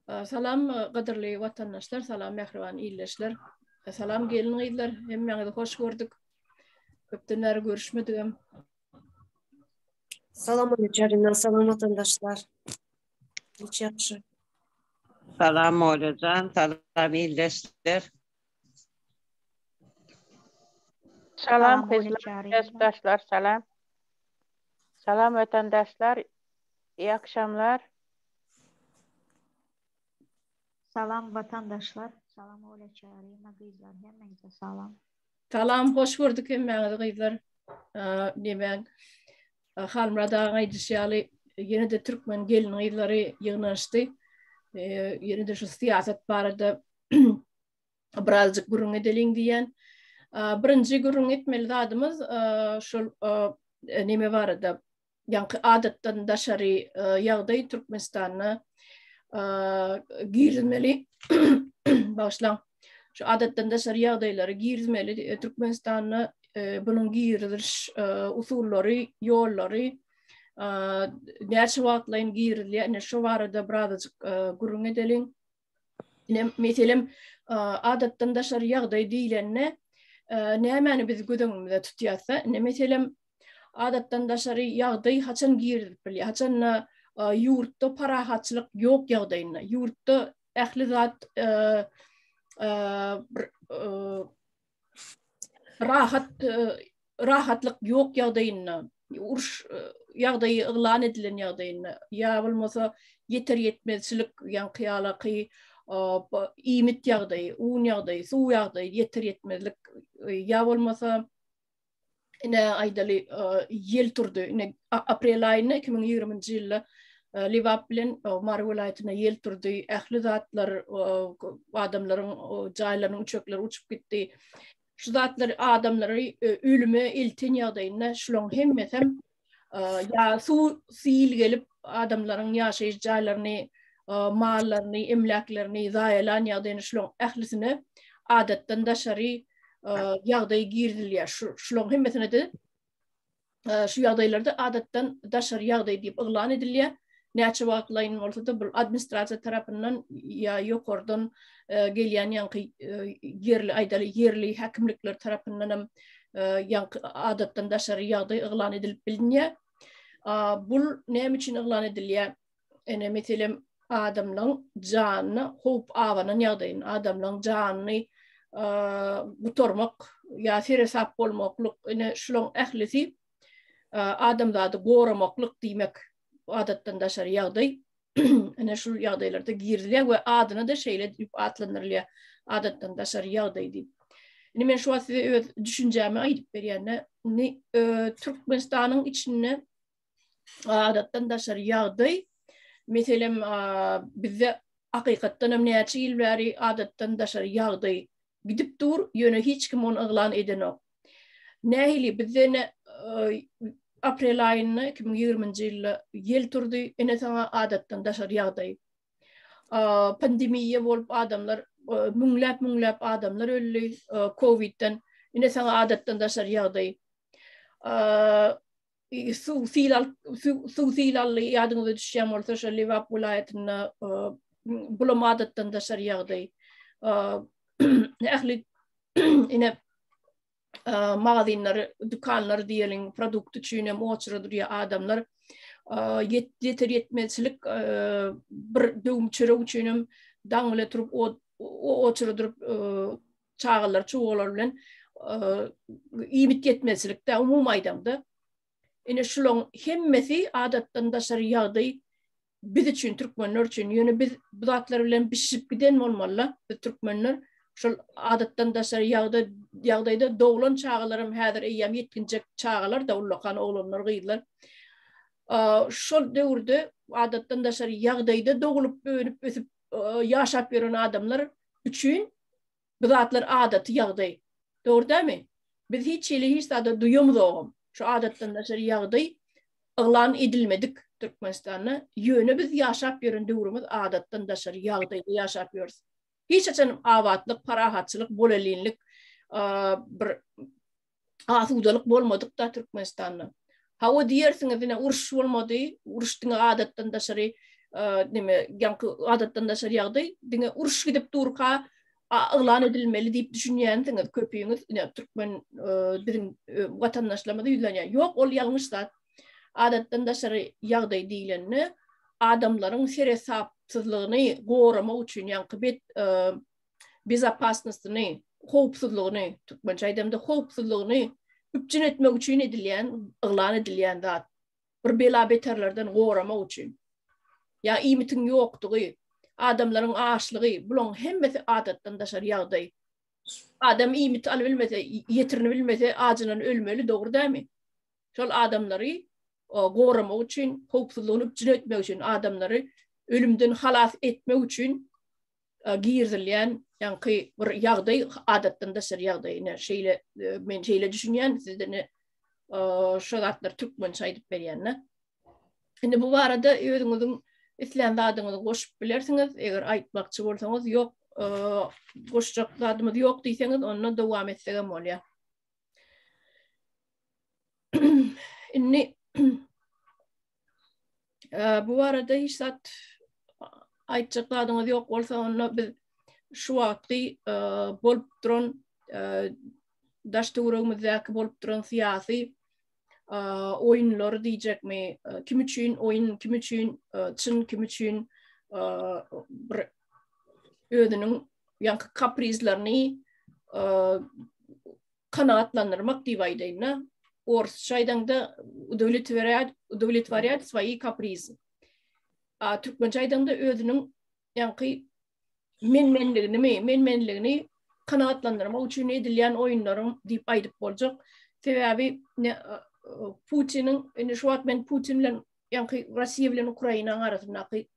Salam qadirli vatandaşlar, salam mehriban iyleşler. Salam gelin iyler. Hemmeňizi hoş gördük. Köpdenler görüşmedigem. Salam aleyküm, salam vatandaşlar. Hiç yaxşı. Salam Oğuzcan, salam iyleşler. Salam arkadaşlar, salam. Salam vatandaşlar, iyi akşamlar. Salam vatandaşlar, salam aleyküm, qızlar, hemmeňize salam. Salam, hoş gördük hemmeňizi qızlar. Demek Halmrada gaýdyşýaly ýene de Türkmen gelin ýyllary ýygnaşdy. Ýene de şu siýasat barada birazjyk gurrun edeliň diýen. Birinji gurrun etmeli zadymyz şol neme barada ýanky adatdan daşary ýagdaý Türkmenistanyny girizmeli başlan. Şu adatdan daşary ýagdaýlary girizmeli Türkmenistanyny bunun giriliş usullary, ýollary näçe wagtlaryň girilýär, näçe barada birazjyk gurrun edeliň. Meselem adatdan daşary ýagdaý diýilende nämäni biz gödüňimizde tutýarsa, meselem adatdan daşary ýagdaý haçan girilip bilýär, haçan yurtda parahatçylyk ýok ýagdaýyna, yurtda ähli zat rahatlyk ýok ýagdaýyna, uruş ýagdaýy yglan edilen ýagdaýyna, ýa bolmasa yeter yetmezçilik ýankyýalaky iýmit ýagdaýy, un ýagdaýy, suw ýagdaýy, yeter yetmezlik ýa bolmasa ine aýdaly ýel turdy. Ine aprel aýyny 2020-nji ýylda Liwap bilen Mary welaýatyna ýel turdy. Ähli zatlar, adamlaryň jaýlaryň uçakları uçup gitdi. Şu zatlar adamlary ölüme elten ýagdaýyna şulan hemmesem ýa suw sil gelip adamlaryň ýaşaýyş jaýlaryny, mallaryny, emlaklaryny zaýalan ýagdaýyna şulan ählisine adatdan daşary ýagdaý girilýär. Şulan hemmesine de şu ýagdaýlarda adatdan daşary ýagdaý diýip yglan edilýär. Näçe wagtlaryň bolsa da bu administrasiýa tarapyndan ýa ýokardan gelýän ýanky yerli aýdaly yerli häkimlikler tarapyndan hem ýanky adatdan daşary ýagdaý yglan edilip bilinýär. Bul näme üçin yglan edilýär? Ene meselem adamlaryň janyny howp awanan ýagdaýyny, adamlaryň janyny gutormak ýa seresap bolmaklyk, ene şulan ählisi adamzady goramaklyk diýmek adatdan daşary ýagdaý. Ene şu ýagdaýlarda girilýär we adyna da şeýle diýip atlanyrylýar, adatdan daşary ýagdaý diýip. Ine men şu wagt öz düşünjämi aýdyp berýänne, Türkmenistanyň içinde adatdan daşary ýagdaý, meselem bizde hakykatdan hem näçe ýyl bäri adatdan daşary ýagdaý gidip dur, ýöne hiç kim onu yglan edenok. Nähili bizde aprel aýyny 2020-nji ýylda ýel turdy, ene saňa adatdan daşary ýagdaý. Pandemiýa bolup adamlar müňläp adamlar öldi Covid'den, ene saňa adatdan daşary ýagdaý. Suw silally ýadyňyza düşýän bolsa şol Liwap welaýatyna bulam adatdan daşary ýagdaý. Ähli ine magazinler, dükanlar diýelim, produkt üçin hem oçurdur adamlar yeter yetmezçilik bir döwüm çörek üçin hem daňla turup oçurdur çağalar, çuwalar bilen iýmit yetmezçilikde umum aýdamda. Ene şulan hemmesi adatdan daşary ýagdaý biz üçin, türkmenler üçin, ýöne biz bu zatlar bilen bişip giden bolmaly, türkmenler şol adatdan daşary ýagdaýda doglan çağalarym häzir eýýäm ýetginjek çağalar da ullakan oglanlar gyýdylar. Şol döwürde adatdan daşary ýagdaýda dogulup önüp ösüp ýaşap ýören adamlar üçin bu zatlar adaty ýagdaý. Dogry dämi? Biz hiç sada duýamyzok. Şu adatdan daşary ýagdaý yglan edilmedik Türkmenistanyny. Ýöne biz ýaşap ýören döwrümiz adatdan daşary ýagdaýda ýaşap ýörüz. Hiç açan awatlyk, parahatçylyk, bolelinlik, bir asudalyk bolmadyk da Türkmenistanyň. Hawa diýersiňiz ine uruş bolmady, uruşdyň adatdan daşary neme yankı adattan da şariyagday dine uruş gidip durka ılan edilmeli deyip düşünýänsiniz köpüýüňiz Türkmen bizim vatandaşlarymyza ýüzlenýär. Ýok, ol ýalňyş zat. Adatdan da şariyagday diýileni adamlaryň seresapsyzlygyny goramak üçin yankı bet bezapasnostlygyny, howpsuzlygyny, türkmençe aýdamda howpsuzlygyny üpjün etmek üçin edilýän, ılan edilýän zat. Bir bela beterlerden goramak üçin. Ya imitin ýokdugy, adamlaryň açlygy, bulan hemmesi adatdan daşar ýagdaý. Adam imit aly bilmese, ýetirini bilmese ajynan ölmeli, dogry dämi? Şol adamlary goramak üçin, howpsuzlygyny üpjün etmek üçin, adamlary ölümden halas etmek üçin girizilýän ýanky bir ýagdaý adatdan daşar ýagdaý. Şeýle men şeýle düşünýän, sizden şu zatlar türkmençe aýdyp berýänler. Indi bu barada özüňiziň isleýän zadyňyzy goşup bilersiňiz, eger aýtmakçy bolsaňyz, ýok, goşjak zadymyz ýok diýseňiz, ondan dowam etsegem bolýar. Indi bu barada hiç zat aýtjak zadyňyz ýok bolsa, onda biz şu wagty bolup duran daşdurumyzdaky bolup duran syýasy oyunlar diýjekmi, kim üçin oyun, kim üçin çyn, kim üçin bir özüniň ýanky kaprizlaryny kanaatlandyrmak diýip aýdaýyn. Orusça aýdanda удовлетворять свои капризы. Türkmençe aýdanda özüniň ýanky menmenligini kanaatlandyrmak üçin edilýän oyunlaryň diýip aýdyp boljak. Sebäbi Putin'in şu wagt men Putin bilen ýanky Russiýa bilen Ukraina arasyndaky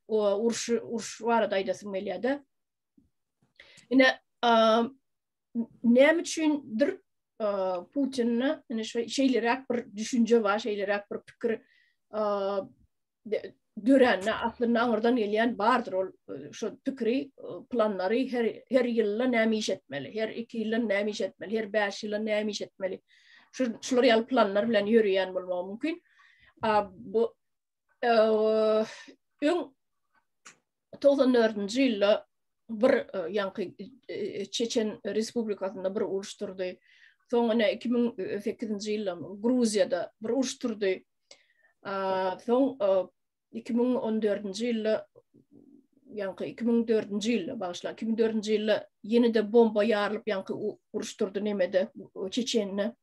uruş barada aýdasym gelýär. Ine näme üçindir Putin'e şeýleräk bir düşünje var, şeýleräk bir pikir görenle aslında aňyrdan gelýän bardyr ol şu pikiri, planlary her ýylla näme iş etmeli, her 2 ýylla näme iş etmeli, her 5 ýylla näme iş etmeli. Şular ýaly planlar bilen ýürüýän bolmagy mümkin. Bu 94-nji ýylda bir ýanky Çeçen Respublikasynda bir uruş turdy. Soňra 2008-nji ýylda Gruziýada bir uruş turdy. Soň 2014-nji ýylda ýanky 2004-nji ýylda başla 2004-nji ýylda ýene-de bomba ýarylyp ýanky uruş turdy nemede Çeçenne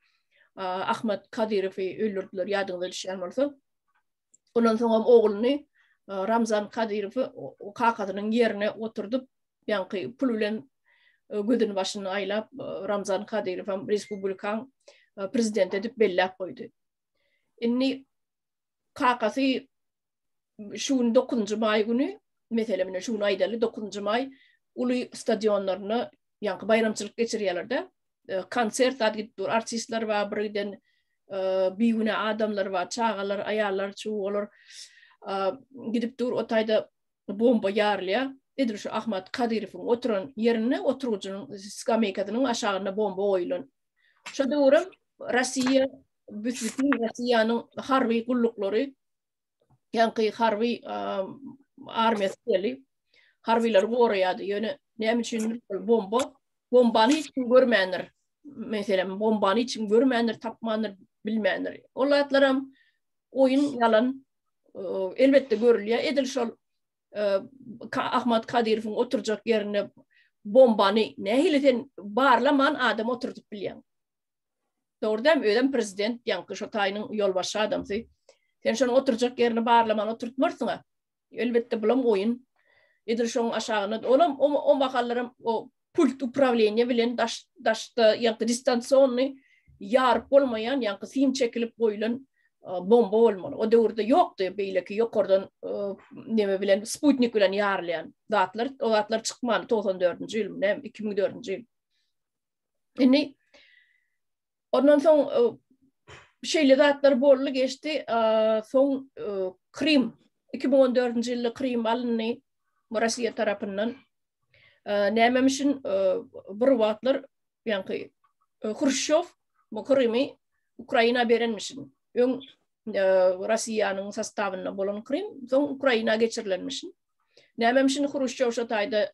Ahmet Kadyrowy öldürdiler ýadyňyza düşýän bolsa. Ondan soň ogluny Ramzan Kadyrowy o kakatynyň ýerine oturdup ýanky pul bilen gödüni başyny aýlap Ramzan Kadyrowy respublikan prezident edip belläp goýdy. Indi kakasy şuň 9-njy may güni, meselem şuň aýdaly 9-njy may uly stadionlaryny ýanky bayramçylyk geçirýärler-de. Konsert adetdir, artistler var, birden biýüne adamlar var, çağalar, aýallar, çuwalar gidip dur otaýda bomba ýarylýar. Edir şu Ahmet Kadyrowyň oturan ýerine oturgujunyň skameykasynyň aşagyna bomba oýulan. Şu döwrüm Russiýa, bütün Russiýanyň harby gullukları, ýanky harby armiýasy, harbylar goraýady. Ýöne näme üçin bombany hiç kim görmändir. Meselem bombany hiç kim görmändir, tapmandyr, bilmändir. Olatlaram oyun yalan elbette görülýär. Edil şol Ahmet Kadyrowyň oturjak ýerine bombany nähileten barlaman adam oturdup bilýän. Dogrydan öýden prezident ýanky şu taýynyň ýolbaşy adamsy. Sen şonu oturjak ýerine barlaman oturtmarsyňa. Elbette bulam oyun. Edil şoň aşagyna olam o makallarym o pult upravleniýa bilen daşda ýanky distansiýony ýaryp bolmaýan ýanky sim çekilip goýulan bomba bolmaly. O döwürde ýokdy, beýleki ýokardan neme bilen Sputnik bilen ýarylýan zatlar, o zatlar çykmady 94-nji ýyl, 2004-nji ýyl. Indi ondan soň şeýle zatlar bolly geçdi. Soň Krim 2014-nji ýylda Krim alındy Russiýa tarapyndan. Nämemişin bir wagtlar ýanky Khrushchev bu Krimi Ukraina berenmişin. Öň Russiýanyň sastabyna bolan Krim soň Ukraina geçirilenmişin. Nämemişin Hruşçov şatayda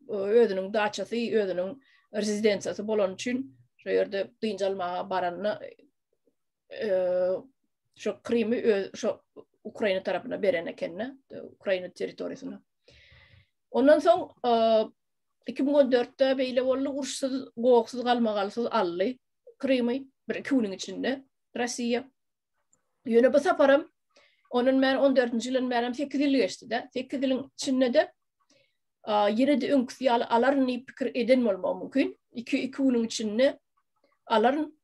özüniň daçasy, özüniň rezidensiýasy bolan üçin şo ýerde dynjalmaga baranna şo Krimi şo Ukraina tarapyna beren ekenne, Ukraina territoriýasyna. Ondan soň 2014'te beýle boldy, urşsuz, goýuksuz galmagalsyz aldy Krimi bir 2 güniň içinde Russiýa. Ýöne bu saparam onun men 14-nji ýylyň meram 8 ýyl geçdi-de. 8 ýylyň içinde de ýene de öňküsi alarny pikir eden bolmagy mümkin. 2 güniň içinde alaryn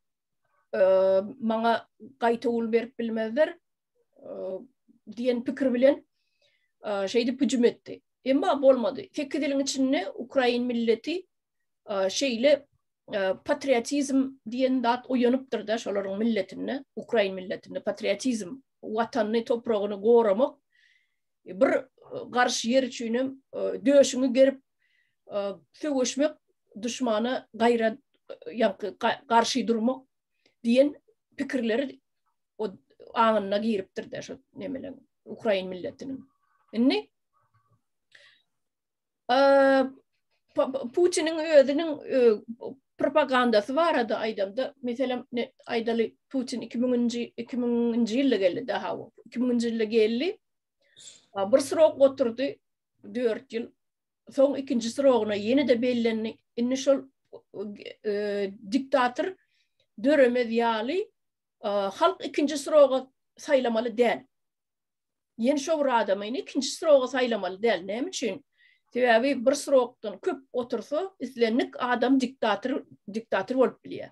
maňa gaýtawl berip bilmezler diýen pikir bilen şeýdi hüjüm etdi. Emma bolmady. 8 ýylyň içinde Ukraina milleti şeýle patriotizm diyen dat uyanıptır da şolaryň milletine, Ukraina milletine patriotizm, watanyny, topragyny goramak bir garşy ýer üçin döşüňi gerip söwüşmek, düşmana gaýra garşy durmak diyen pikirleri o aňyna giripdir da şo nemelen Ukraina milletinin. Inni Putin'in özüniň propagandasy var ada aýdamda. Meselem aýdaly Putin 2000-nji ýylda geldi daha. 2000-nji ýylda geldi. Bir sırok oturdy 4 ýyl. Soň ikinji syrogyna ýene de bellenni. Inni şol diktator döremez ýaly halk ikinji syroga saýlamaly däl. Ýene şo bir adamyny ikinji syroga saýlamaly däl. Näme üçin? Sebäbi bir syrokdan köp otursa, islenlik adam diktator bolup bilýär.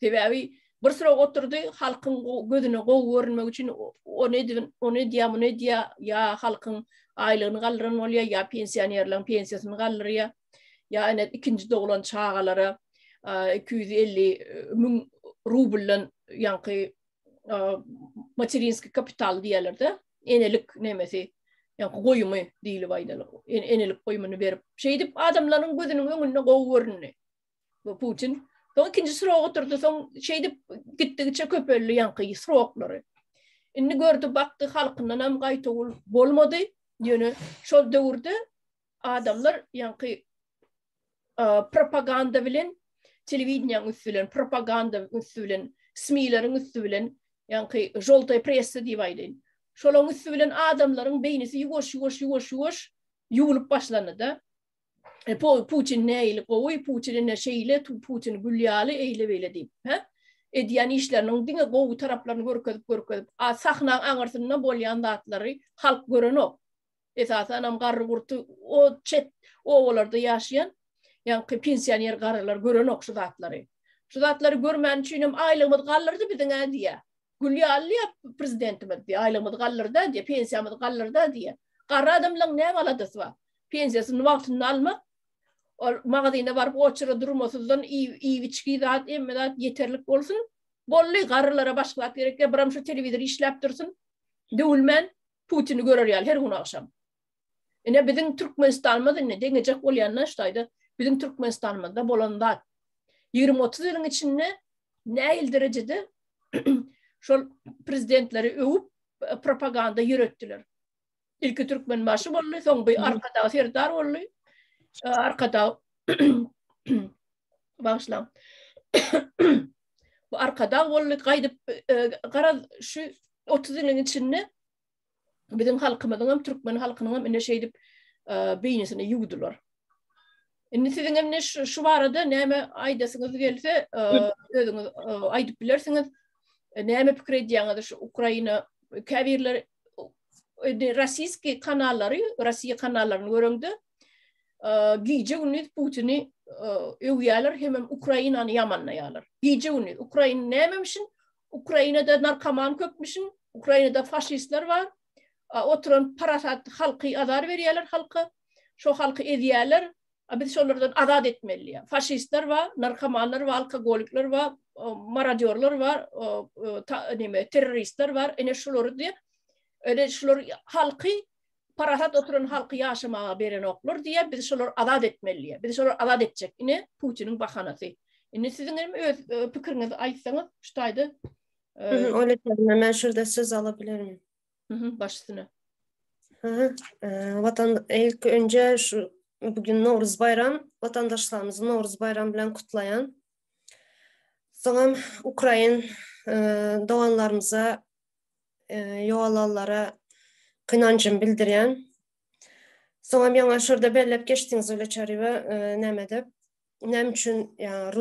Sebäbi bir syrok oturdy, halkyň gözüne gowy görünmek üçin ony diýär, ýa halkyň aýlygyny galdyran bolýar, ýa pensionerlaryň pensiýasyny galdyrýar, ýa ene ikinji doglan çağalara 250.000 rublan ýanky materinski kapital diýerler-de, enelik nemesi yani goýumy diýilip aýdaly. Enelik goýumyny berip şeýdip adamlaryň gözüniň öňünde gowy görünýär. Bu Putin. Soň ikinji syrok oturdy, soň şeýdip gitdigiçe köpelli ýanky syroklary. Indi gördü, bakdy halkyndan hem gaýtawl bolmady. Ýöne şol döwürde adamlar ýanky propaganda bilen, telewiziýanyň üstü bilen, propaganda üstü bilen, SMİ'leriň üstü bilen, ýanky joltay pressa diýip aýdyn. Şolaň üstü bilen adamlaryň beýnisi ýuwaş ýuwulup başlandy da. Putin näýli gowy, Putin näşeýle, Putin gülýäli eýle beýle diýip. Edýän işleriniň diňe gowy taraplaryny görkezip, sahna aňyrsyna bolýan datlary halk görenok. Esasan am garry gurty o çet owalarda ýaşaýan, ýanky pensioner garrylar görenok şu datlary. Şu datlary görmän üçin hem aýlygymyz gallyrdy biziňe diýär. Gülýäli prezidentimiz diýär, aýlygymyz gallyrda diýär, pensiýamyz gallyrda diýär. Garry adamlaryň näme aladysy bar? Pensiýasyny wagtyny almak, magazyna barıp oçura durmasyndan iýiçki zat, emme zat ýeterlik bolsun. Bolly garrylara başlat gerek, biram şu telewizor işläp dursun. Döwülmän Putin'i görerýär her gün akşam. Ene biziň Türkmenistanymyz ine deňejek bolýanlar şaýda biziň Türkmenistanymyzda bolan zat 20-30 ýylyň içinde näil derejede şol prezidentleri öwüp propaganda ýöretdiler. İlki Türkmen başı boldy, soň bu arkada Serdar boldy. Arkada başlam. Bu arkada boldy gaýdyp gara şu 30 ýylyň içinde biziň halkymyzyň hem Türkmen halkynyň hem ine şeýdip beýnisine ýugdular. Indi siziň hem şu barada näme aýdasyňyz gelse, özüňiz aýdyp bilersiňiz. Näme pikir edýäňiz şu Ukraina käbirler Rossiýski kanallary, Rossiýa kanallaryny görüňdi. Giýje günü Putin'i öwýärler, hem Ukrainany ýamanlaýarlar. Giýje günü Ukraina nämemişin? Ukrainada narkoman köpmişin, Ukrainada faşistler bar. Oturan parasat halky azar berýärler halka. Şo halky edýärler. Biz şolardan azat etmeliyiz. Faşistler var, narkomanlar var, alkoholikler var, maradyorlar var, teröristler var. Ene şolary diye, öyle şolar halky parasat oturan halky ýaşamaga beren oklar diye biz şolar azat etmeliyiz. Biz şolar azat etjek. Ine Putin'in bahanasy. Ine siziň öz pikiriňizi aýtsaňyz, şutaýdy Öyle tabii. Ben şurada söz alabilir miyim? Başüstüne. İlk önce bugün Novruz Bayram, vatandaşlarımızı Novruz Bayram bilen kutlayan. Sonra Ukrayna doğanlarımıza, yoğalallara kınancım bildiren. Sonra bir yana şurada belirlep geçtiğiniz öyle çarıva nemede. Nem için yani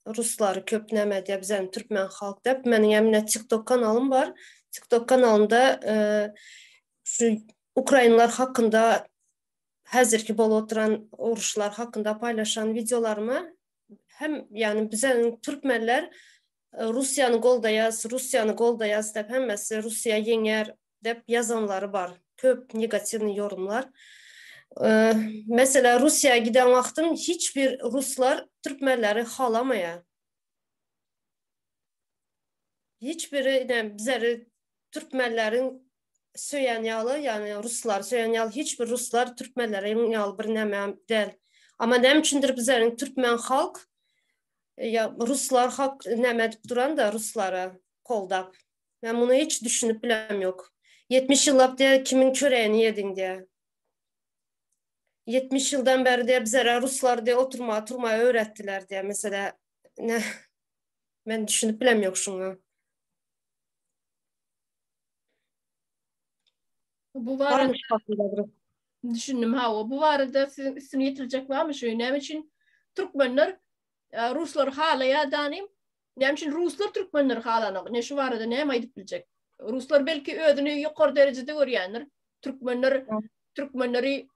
Ruslar köp nemede bizim Türkmen halk dep. Benim emine TikTok kanalım var. TikTok kanalımda şu Ukraynalılar hakkında hazırki bol oturan uruşlar hakkında paylaşan videolarımı hem yani bize Türkmenler Rusya'nı golda yaz dep hemmesi Rusya yener dep yazanları var. Köp negatifni yorumlar. Mesela Rusya'ya giden vaktim hiçbir Ruslar Türkmenleri halamaya. Hiçbiri bizleri Türkmenlerin söyleyen yalı yani Ruslar söyleyen yalı hiçbir Ruslar Türkmenlerin yalı bir nemem değil. Ama nem içindir bizlerin Türkmen halk ya Ruslar halk nemet duran da Ruslara koldap. Ben bunu hiç düşünüp bilem yok. 70 yıllık diye kimin çöreğini yedin diye. 70 yıldan beri diye bizlere Ruslar diye oturmaya öğrettiler diye mesela ne ben düşünüp bilem yok şunu. Bu var düşündüm ha bu arada sizin yetirecek var mı şu ne için Türkmenler Ruslar hala ya danim ne için Ruslar Türkmenler hala ne şu var da ne maydık bilecek Ruslar belki ödünü yukarı derecede görüyenler Türkmenleri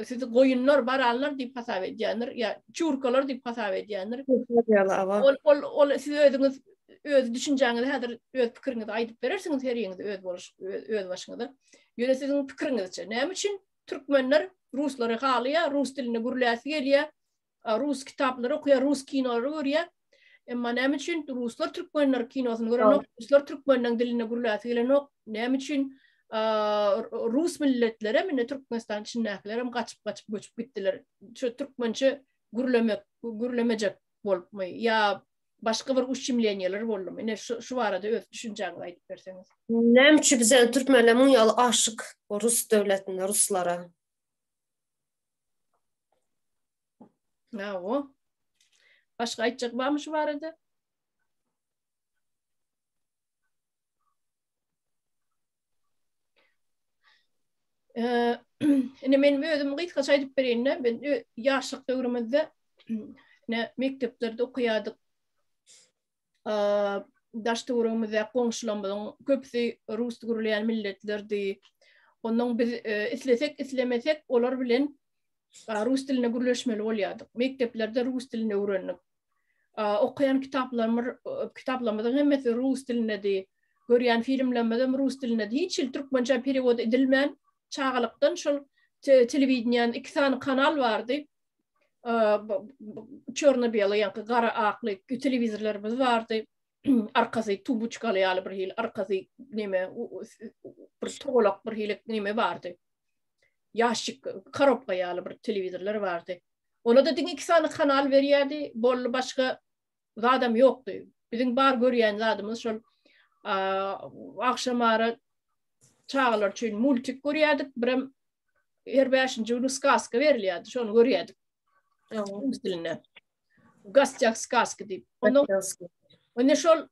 sizi koyunlar barallar deyip hasap ediyenler ya çurkalar deyip hasap ediyenler ol siz ödünüz öz düşüncenizi hadır öz fikrinizi aytıp verirsiniz her yerinizi öz başınızda yöne sizin fikriniz için ne için Türkmenler Rusları halıya Rus dilini gurulası geliyor Rus kitapları okuyor Rus kinoları görüyor ama ne için Ruslar Türkmenler kinosunu görüyor Ruslar Türkmenlerin dilini gurulası geliyor ne için Rus milletleri mine Türkmenistan Çin'dekilerim kaçıp göçüp gittiler. Şu Türkmençe gürlemecek bolmay ya başka bir uşimlenyeler bolmay. Ne şu arada öz düşüncenizi aytıp berseniz. Nemçi bize Türkmenler munyalı aşık o Rus devletine, Ruslara. Ne o? Başka aytacak var mı şu arada? Men özüm gıyt aytıp bereyim ben yaşlık dövrümüzde ne mekteplerde okuyadık. Daş dövrümüzde komşularımızın köpsi Rus gurulayan milletlerdi. Ondan biz islemesek olar bilen Rus diline gurulashmalı olyadık. Mekteplerde Rus dilini öğrendik. Okuyan kitaplarımızın hemmesi Rus diline de görüyen filmlerimizin Rus diline de hiç Türkmençe periyod edilmeyen çağalıktan şu televizyon 2 tane kanal vardı. Çornobyl yani kara aklı televizörlerimiz vardı. Arkası tubuçkalı yalı bir hil arkası neme bir toğlak bir hil neme vardı. Yaşık karopka yalı bir televizörler vardı. Ona da 2 tane kanal veriyordu. Bol başka adam yoktu. Bizim bar görüyen adamız şu akşamları çağlar için multik görüyorduk. Birim her 5. günü skaska veriliyordu. Şunu görüyorduk. Rus diline. Gazcak skaska deyip. Onu şu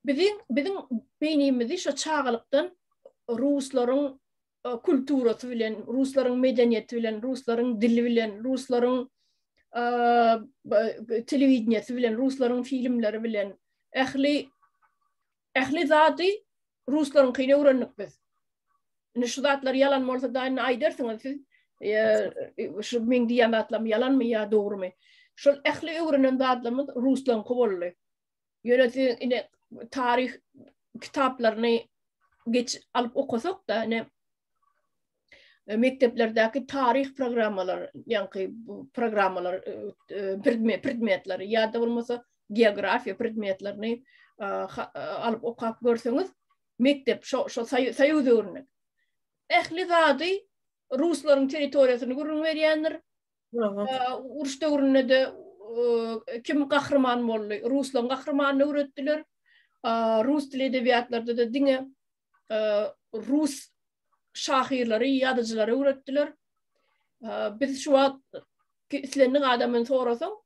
bizim beynimizi şu çağlıktan Rusların kültürü bilen, Rusların medeniyeti bilen, Rusların dili bilen, Rusların televizyonu bilen, Rusların filmleri bilen, ehli zatı Rusların kıyına öğrendik biz. Şu zatlar yalan mı olsa da ay dersiniz siz şu men diyen zatlar yalan mı ya doğru mu? Şu ehli öğrenen zatlarımız Rusların kovallı. Yönetici yine tarih kitaplarını geç alıp okusak da ne mekteplerdeki tarih programları yani programlar predmetleri ya da olmasa geografiya predmetlerini alıp okuyup görseniz mektep şu sayı örnek. Ehli zadi Rusların teritoriyasını görün veriyenler uruşta ürünede kim kahraman oldu Rusların kahramanını öğrettiler Rus dili edebiyatlarda da dine Rus şahirleri, yazıcıları ürettiler. Biz şu an İsleninin adamın sorasam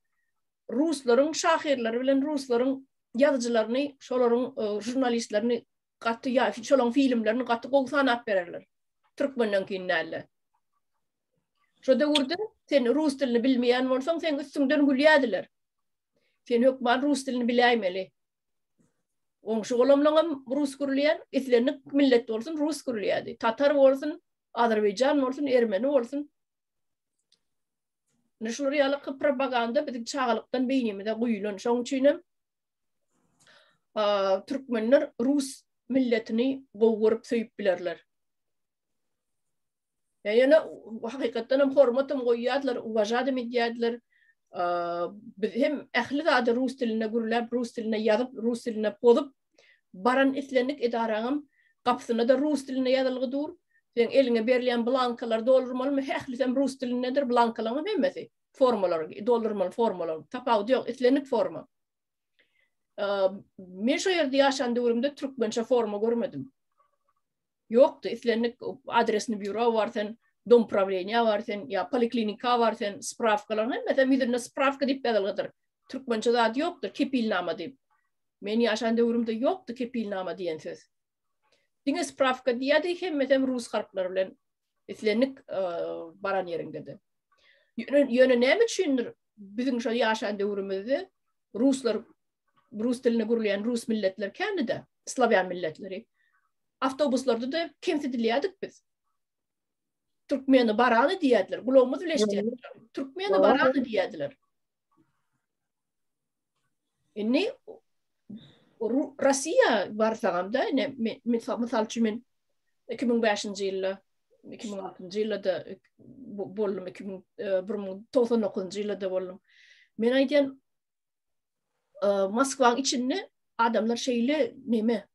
Rusların şahirleri bilen Rusların yazıcılarını, şoların jurnalistlerini katı ya şolan filmlerini katı sanat verirler. Türkmen'den kinlerle. Şurada orada sen Rus dilini bilmeyen varsan sen üstünden gülüyediler. Sen hükman Rus dilini bilemeli. Onun şu olamlanım Rus gürleyen, İslenlik millet olsun Rus gürleyedi. Tatar olsun, Azerbaycan olsun, Ermeni olsun. Nişuriyalık propaganda bizim çağalıktan beynimde kuyulun. Şoň üçin Türkmenler Rus milletini gowurup söýüp bilerler. Yani hakikaten hormatym goýýarlar, uwajadym edýärler. Hem ähli zady Rus diline gürläp, Rus diline ýazyp, Rus diline bozup baran islenlik edaragym gapsyna da Rus diline ýazylgy dur. Sen eline berilýän blankalar doldurmaly, ähli sen Rus dilinedir blankalaryň hemmesi. Formalar, doldurmaly formalar. Tapawdy ýok, islenlik forma. Men şu ýerde ýaşandy ömrümde türkmençe forma görmedim. Yoktu, islenlik adresini büro var sen, dom pravleniya var sen, ya poliklinika var sen, spravkalar, mesela müdürüne spravka deyip bedalgadır. Türkmençe zat yoktur, kepilnama deyip. Men ýaşandy ömrümde yoktu kepilnama diýen söz. Diňe spravka diýdi hem mesela Rus harflary bilen islenlik baran ýerinde. Ýöne näme üçindir biziň şu ýaşandy ömrümizde Ruslar Rus diline gürleýän Rus milletler kendide, Slavyan milletleri. Avtobuslarda da kemsedilýärdik biz. Türkmeni barany diýerler. Gulawmyz bileşdirýär. Türkmeni barany diýerler. Indi Russiýa barsagamda misal üçin men 2005-nji ýylda 2006-njy ýylda boldum, 1999-njy ýylda boldum. Men aýdýan Moskwaň içinde adamlar şeýle neme?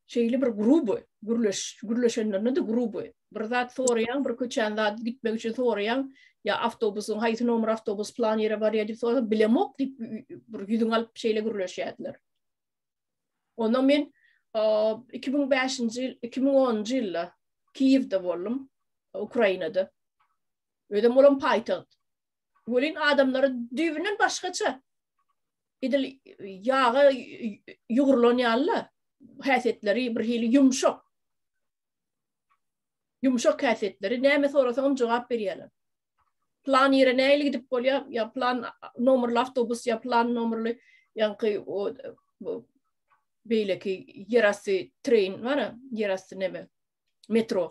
Şeýle bir grubu, gürleşenlerine de grubu. Bir zat sorayan, bir köçen zat gitmek için sorayan, ya avtobusun, haýsy nomer avtobus plan ýere barýar diýip sorayan, bilemok diýip bir ýüzüň alyp şeýle gürleşýärdiler. Ondan men 2005-nji 2010-njy ýylda Kiýewde boldum, Ukrainada. Ödem bolan paýtagyt. Bolin adamlary düýbünden başgaça. Edil ýaga ýugurlanýarlar. Häsiýetleri bir hili yumşak. Yumşak häsiýetleri näme sorasaň jogap berýärler. Plan ýere näle gidip bolýar, ya plan nomerli avtobus, ya plan nomerli ýanky o beýleki ýerasy tren bara, ýerasy näme? Metro.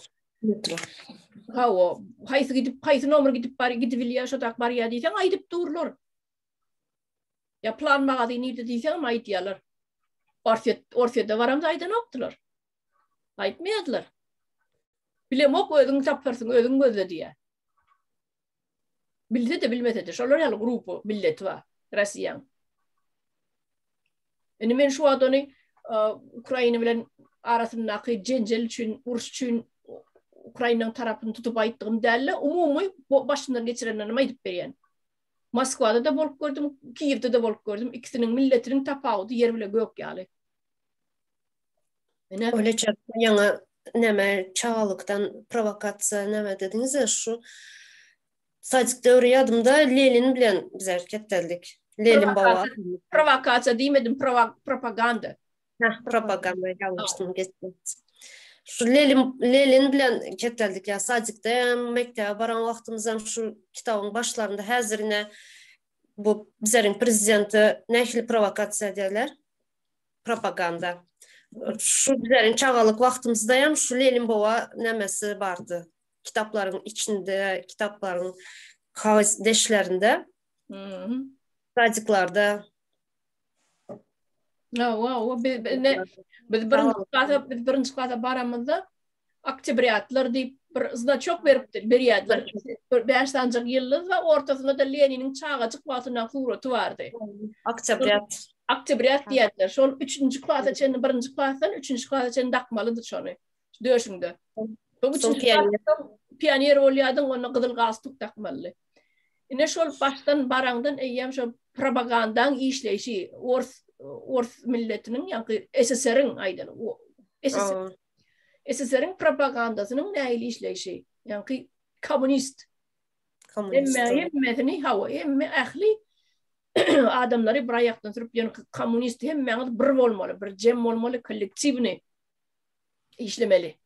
Ha o, haýsy nomer gidip bilýär, şodak barýar diýsen aýdyp durlar. Ya plan magazyny diýsen aýdýarlar. Orfiyada varam da aydan oktular. Aytmayadılar. Bilemok özün tapırsın, özün gözle diye. Bilse de bilmese de. Şolar yalı grubu, millet var. Russiyan. Yani men şu adını Ukrayna bilen arasındaki cencel için, uruş için Ukrayna'nın tarafını tutup ayttığım derle umumu başından geçirenlerine aydıp berýän. Moskvada da bolup gördüm, Kiýewde de bolup gördüm. İkisinin milletinin tapawdy yer bile gök ýaly. Öyle ýaňa näme çağalykdan provokasiýa näme dediňiz şu sadyk döwri ýadymda Lenin bilen biz hareket etdik. Lenin baba. Provokasiýa diýmedim, propaganda. Propaganda ýalňyşdym geçdim. Şu Lenin bilen ketdik ya sadykda mektebe baran wagtymyzdan şu kitabyň başlarynda häzirine bu bizleriň prezidenti nähili provokasiýa diýerler. Propaganda. Şu bizleriň çagalyk wagtymyzda şu Lenin baba nämesi bardy. Kitapların içinde, kitapların deşlerinde, sadyklarda. Biz birinci klasa baramızda Oktyabriyatlar deyip bir znaçok berýärler. 5 sancak ýyldız we ortasında da Leninin çağacık basyna surety bardy. Oktyabriyat diýerler. Şol 3-nji klasa çen 1-nji klasadan 3-nji klasa çen dakmalydy şonu. Döşüňde. Bu 3-nji klasa pioner bolýardyň, onu gyzyl gastup dakmaly. Ine şol başdan barangdan eýem şol propagandaň işleýişi, Ors milletinin yani SSR'ın aydan o SSR'ın propagandasının näili işleyişi yani komünist hemmetini hava hemme ahli adamları bir ayaktan sürüp yani komünist hemme bir olmalı bir cem olmalı kollektivini işlemeli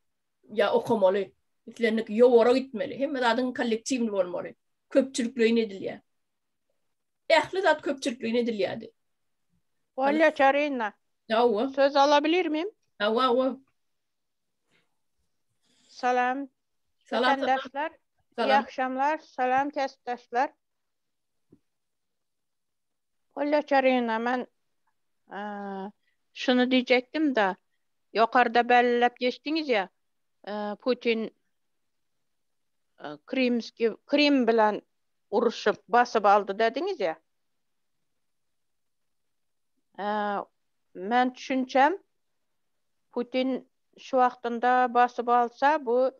ya okumalı itlerini yovara gitmeli hemme adın kollektivini olmalı köpçülüklüğün ediliyor ahli zat köpçülüklüğün ediliyordu. Olya Çarina. Söz alabilir miyim? Salam. Vatandaşlar. İyi akşamlar. Salam kesdaşlar. Olya Çarina, ben şunu diyecektim de yukarıda belirlep geçtiniz ya Putin Krim bilen uruşup basıp aldı dediniz ya. Ben düşüncem Putin şu vaxtında basıp alsa bu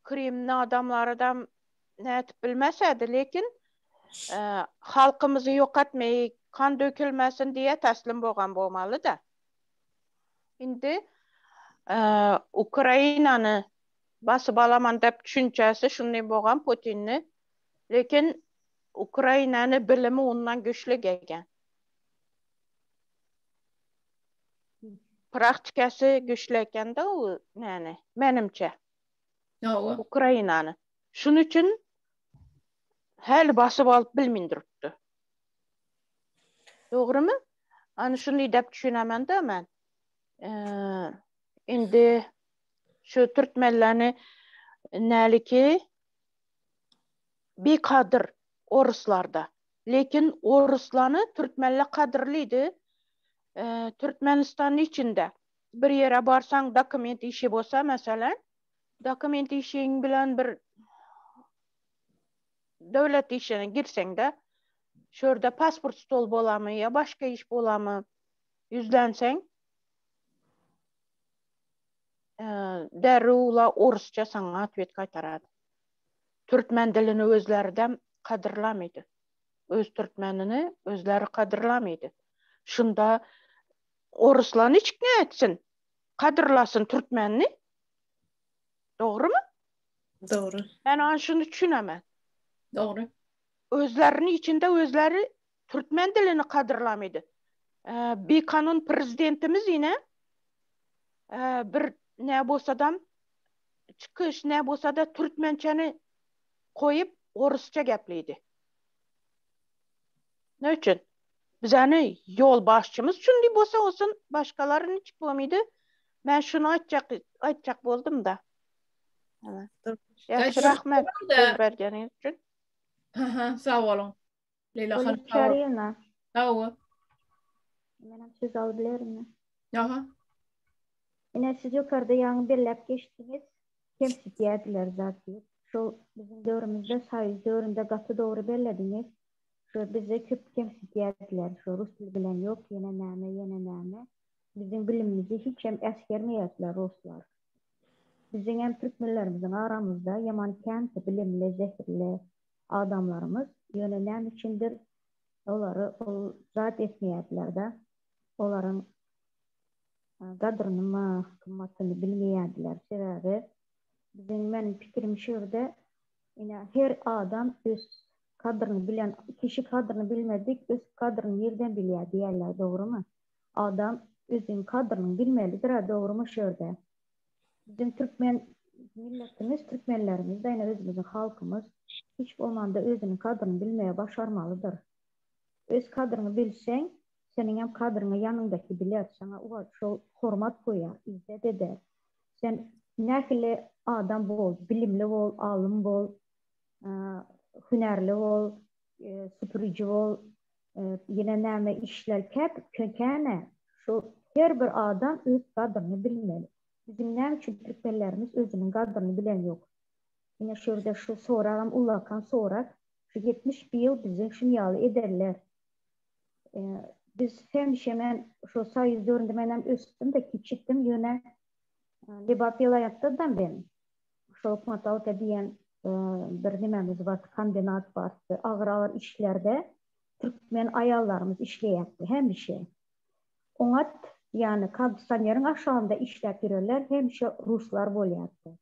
Krim'in adamlardan ne etip bilmeseydi, lekin halkımızı yok etmeyi, kan dökülmesin diye teslim boğan boğmalı da. Şimdi Ukrayna'nı basıp alaman dep düşüncesi şunday boğan Putin'ni, lekin Ukrayna'nı bilimi ondan güçlü gelgen. Praktikası güçlü eken de o yani menimçe. Ukrayna'nı. Şunun için hel basıp alıp bilmindiripti. Doğru mu? Hani şunu dep düşünemen de ben. Indi şu Türkmenlerini näli ki bir kadır Oruslarda. Lekin Oruslarını Türkmenler kadırlıydı. Türkmenistan'ın içinde bir yere barsan dokument işi bolsa mesela dokument işin bilen bir devlet işine girsen de şurada pasport stol bolamı ya başka iş bolamı yüzlensen derula Orusça sana atvet kaytaradı. Türkmen dilini özlerden kadırlamaydı. Öz Türkmenini özleri kadırlamaydı. Şunda Oruslarını hiç ne etsin? Kadırlasın Türkmenini. Doğru mu? Doğru. Ben şunu düşünemem. Doğru. Özlerini içinde özleri Türkmen dilini kadırlamaydı. Bir kanun prezidentimiz yine bir ne bolsadan çıkış ne bolsa da Türkmençeni koyup Orusça gepliydi. Ne için? Bizani yol başçımız şunday bolsa olsun, başkalarının hiç bulmaydı. Ben şunu açacak buldum da. Yaxşı, rahmet söz verdiğiniz için. Sağ olun. Leyla Hanım. Olya Çarina. Ben söz alabilir mi? Aha. Yine siz yukarıda yani birlep geçtiniz. Kemsitiyediler zaten. Şu bizim dövrümüzde sayız dövründe katı doğru bellediniz. Şu bize küp kemsitiyediler. Şu Rus dili bilen yok. Yine näme. Bizim bilimimizi hiç hem eskermeyetler Ruslar. Bizim hem Türkmenlerimizin aramızda yaman kenti bilimli, zehirli adamlarımız yönelen içindir. Onları zat etmeyetler de. Onların kadrını kımmatını bilmeyediler. Sebebi bizim benim fikrim şurada yine her adam öz kadrını bilen kişi kadrını bilmedik öz kadrını yerden biliyor diyorlar, doğru mu? Adam özün kadrını bilmelidir, doğru mu şurada? Bizim Türkmen milletimiz, Türkmenlerimiz de yine özümüzün halkımız hiç olmanda özünün kadrını bilmeye başarmalıdır. Öz kadrını bilsen senin hem kadrını yanındaki bilir, sana o şu hormat koyar, izzet eder. Sen nähili adam bol, bilimli bol, alim bol, hünerli bol, süpürücü bol, yine näme işler kökene. Şu her bir adam öz kadrını bilmeli. Bizim näme üçün Türkmenlerimiz özünün kadrını bilen yok. Yine şurada şu sorarım, ulakan sorak, şu 70 yıl bizim şunyalı ederler. Biz hemen şu sayız döründe menem üstüm de kiçiktim yöne Libap vilayetlerden ben. Şu Okmatalka diyen bir nimemiz var, kombinat var. Ağır işlerde Türkmen ayarlarımız işleyekti, hem bir şey. onat yani kondisyonerin aşağında işlep verirler, hemşe Ruslar bolýardy.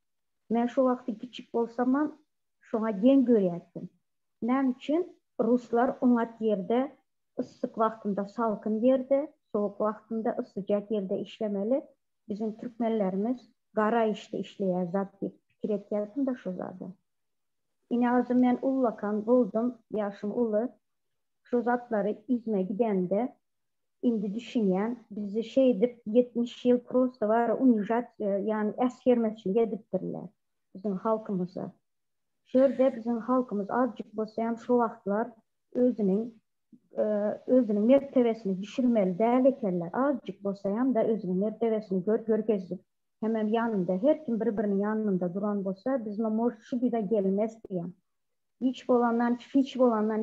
Men şu wagty kiçik bolsamam, şoňa gen görýärdim. Näme üçin Ruslar onat yerde, ıssyk wagtynda salkyn yerde, soğuk wagtynda ıssyjak yerde işlemeli. Bizim türkmenlerimiz gara işte işleýär zat diýip pikir etýärdim da şu zady. Ine azı men ullakan boldum, yaşım uly. Şu zatları izme gidende indi düşünýän, bizi şey edip 70 yıl prosta var unijat yani eskermesçilik edipdirler bizim halkımıza. Şöyle bizim halkımız azıcık bolsa şu wagtlar özünün mertebesini düşürmeli däl ekenler. Azıcık bolsa da özünün mertebesini görkezip hemen yanında her kim bir-birinin yanında duran bolsa bizme moşu bir de gelmez diýen. Hiç bolandan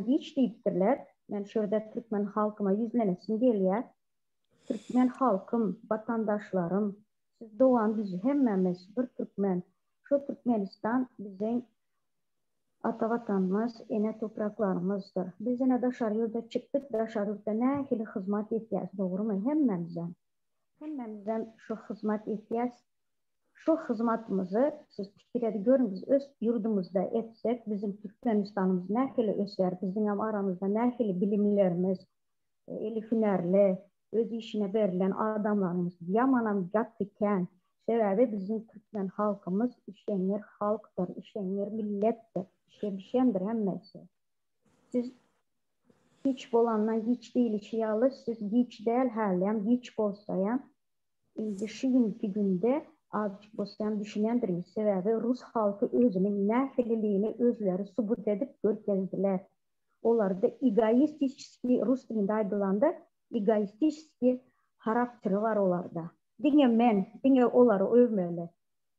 hiç diýipdirler. Men şurada Türkmen halkıma yüzlenesin gelýär. Türkmen halkım, vatandaşlarım, siz doğan bizi hemmemiz bir Türkmen. Şu Türkmenistan bizim ata vatanımız, ene topraklarımızdır. Biz ene daşar yolda çıktık, daşar yolda nähili hizmet etýäs, doğru mu? Hemmemizden şu hizmet etýäs. Şu hizmetimizi siz fikirleri görün, biz öz yurdumuzda etsek, bizim Türkmenistanımız nähili öser, bizim aramızda nähili bilimlerimiz, eli hünerli, öz işine verilen adamlarımız yamanam gat iken, sebebi bizim Türkmen halkımız işenler halktır, işenler millettir, işemişendir hemmesi. Siz hiç bolandan hiç değil işiyalı, siz hiç değil herleyem, hiç bolsayan, indi şu günde azıcık bolsayan düşünendir. Sebebi Rus halkı özünün nähililiğini özleri subut edip görkezdiler. Onlar da egoistiski, Rus dilinde aydılanda egoistiski karakteri var olarda. Dinge onları övmeli.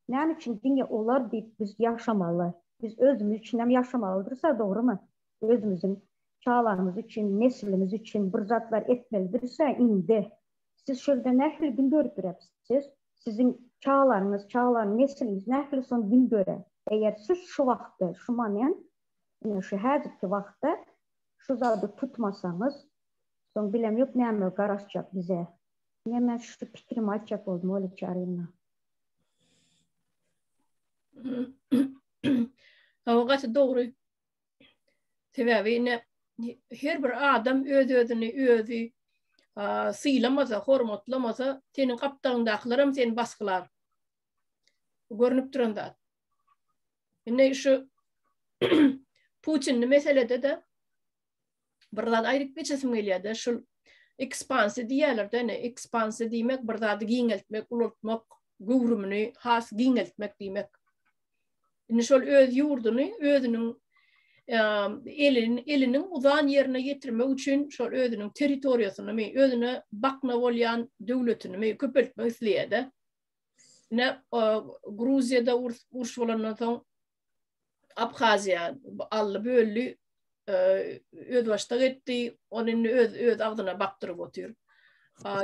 Näme üçin dinge olar diýip biz yaşamalı. Biz özümüz üçin hem yaşamalıdırsa doğru mu? Özümüzün çağlarımız için, neslimiz için bir zatlar etmelidirse indi. Siz şurada nähili gün görüp durapsız. Sizin çağlarınız, nesliniz nähili son gün göre. Eğer siz şu wagtda, şu moment, şu häzirki wagtda şu zady tutmasanız, son bilem yok näme garaşjak bize. Men şu pikrimi açjak boldum öyle çarymna. Hawagat doğru. Sebebi her bir adam özü sıylamasa, hormatlamasa, senin kaptandaklaram seni baskılar. Görünüp duranda. Ne şu Putin'in meselede de birden ayrık geçesim gelýärdi. Şu ekspansiya diýerler de, ekspansiya diýmek birden giňeltmek, ulutmak, gowrumyny has giňeltmek diýmek. Indi şol öz ýurduny, özüniň elinin uzan yerine getirmek üçün şol özünün territoriýasyny, özüne bakna bolýan döwletini köpeltmek isleýärdi. Ne Gruziýada uruş bolandan soň Abhaziýa ally böldü, öz başda etdi, onun öz agdyna bakdyryp otyr.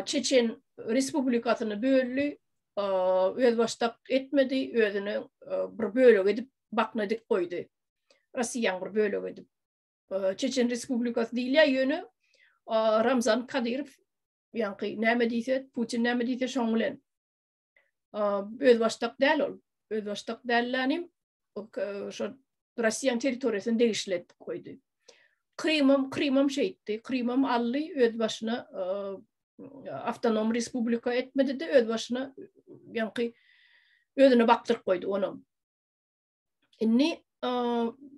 Çeçen Respublikasyny böldü, öz başda etmedi, özüne bir bölük edip bakna dik koydu. Russiýa bir bölük edip. Çeçen Respublikasy diýilýär ýöne Ramzan Kadyrov, ýa-ni näme diýse, Putin näme diýse şoň bilen. Öz başda däl ol. Öz başda dällanim, şo Russiýanyň territoriýasyny degişletip koydu. Krymam şeýtdi. Krymam ally öz başyna avtonom respublika etmedi de öz başyna ýa-ni özüne bakdyryp koydu onu. Inni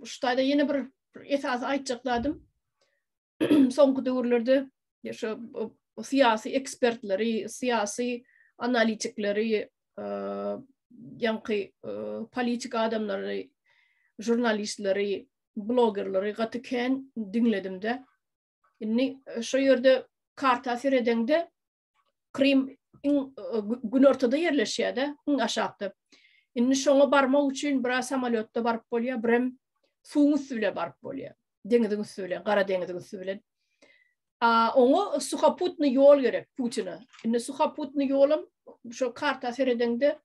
şutaýda ýene bir esas aýtjakladym. Soňky döwürlerde şo siyasi ekspertleri, siyasi analitikleri, ýa-ni politik adamlary, jurnalistleri, bloggerleri gatyken dinledim de. Inni şo ýerde karta seredende Krym gün ortada yerleşýärdi, aşagda. Inni şoňa barmak üçin bir samolyotda baryp bolýar, birem suwuň üstüne baryp bolýar. Deňiziň üstüne, Gara deňiziň üstüne. Oňa suhaputny ýol gerek Putin'e. Inni suhaputny ýolum şo karta seredende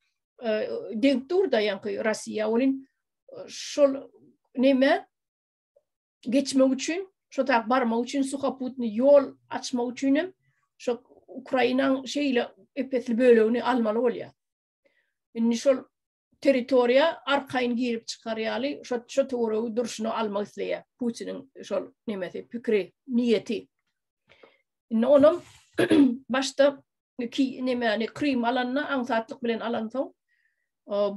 denk durda ýa-ni Russiýa olin şol neme geçmek üçün, şo tak barmak üçün suhaputny ýol açmak üçin şo Ukrayna'nın şeyle epetli bölüğünü almalı oluyor. Inni şol teritoriya arkayın girip çıkaryalı şu doğru duruşunu almak isteye Putin'in şol nimeti fikri niyeti. Inni onun başta ki nimeni Krim alanına ansatlık bilen alan son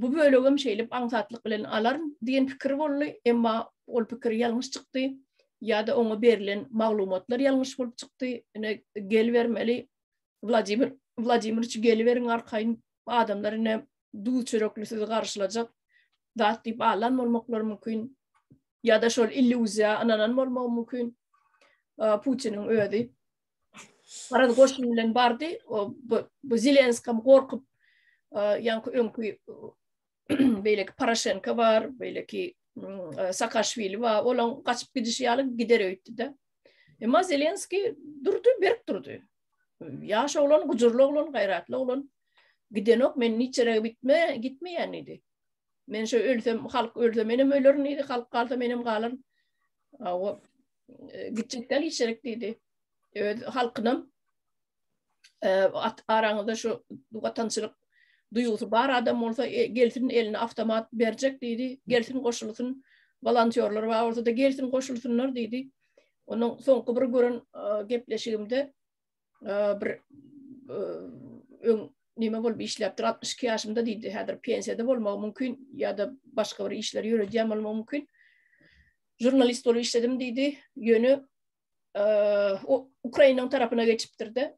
bu bölüğüm şeylip ansatlık bilen alan diyen fikri oldu ama ol fikri yanlış çıktı ya da ona verilen maglumatlar yanlış olup çıktı. Gel vermeli Vladimir'ci gel verin arkayın adamlarına dul çöröklü sizi karşılayacak. Dağıt deyip alan olmaklar mümkün. Ya da şöyle illüzya ananan olmak mümkün. Putin'in öyle. Arada koşumlen vardı. Bu Zelenskam korkup yankı önkü böyle ki Poroshenko var. Böyle ki Saakashvili var. Olan kaçıp gidişi gider öğüttü de. Ama Zelenski durdu, berk durdu. Yaş olan, gücürlü olan, gayratlı olan. Giden ok, men içeri gitme yani. Men şu ölsem, halk ölsem benim ölür neydi, halk kalsa benim kalır. O gidecekler içerik dedi. Halkının aranızda şu vatandaşlık duygusu var adam olsa gelsin eline avtomat verecek dedi. Gelsin koşulsun volontörler var orada gelsin koşulsunlar dedi. Onun son bir görün gepleşimde bir nime bol bir işleptir 62 yaşımda dedi. Hadır pensiyada olmak mümkün ya da başka bir işler yürüteceğim olmak mümkün. Jurnalist olup işledim dedi. Yönü Ukrayna'nın tarafına geçiptirdi.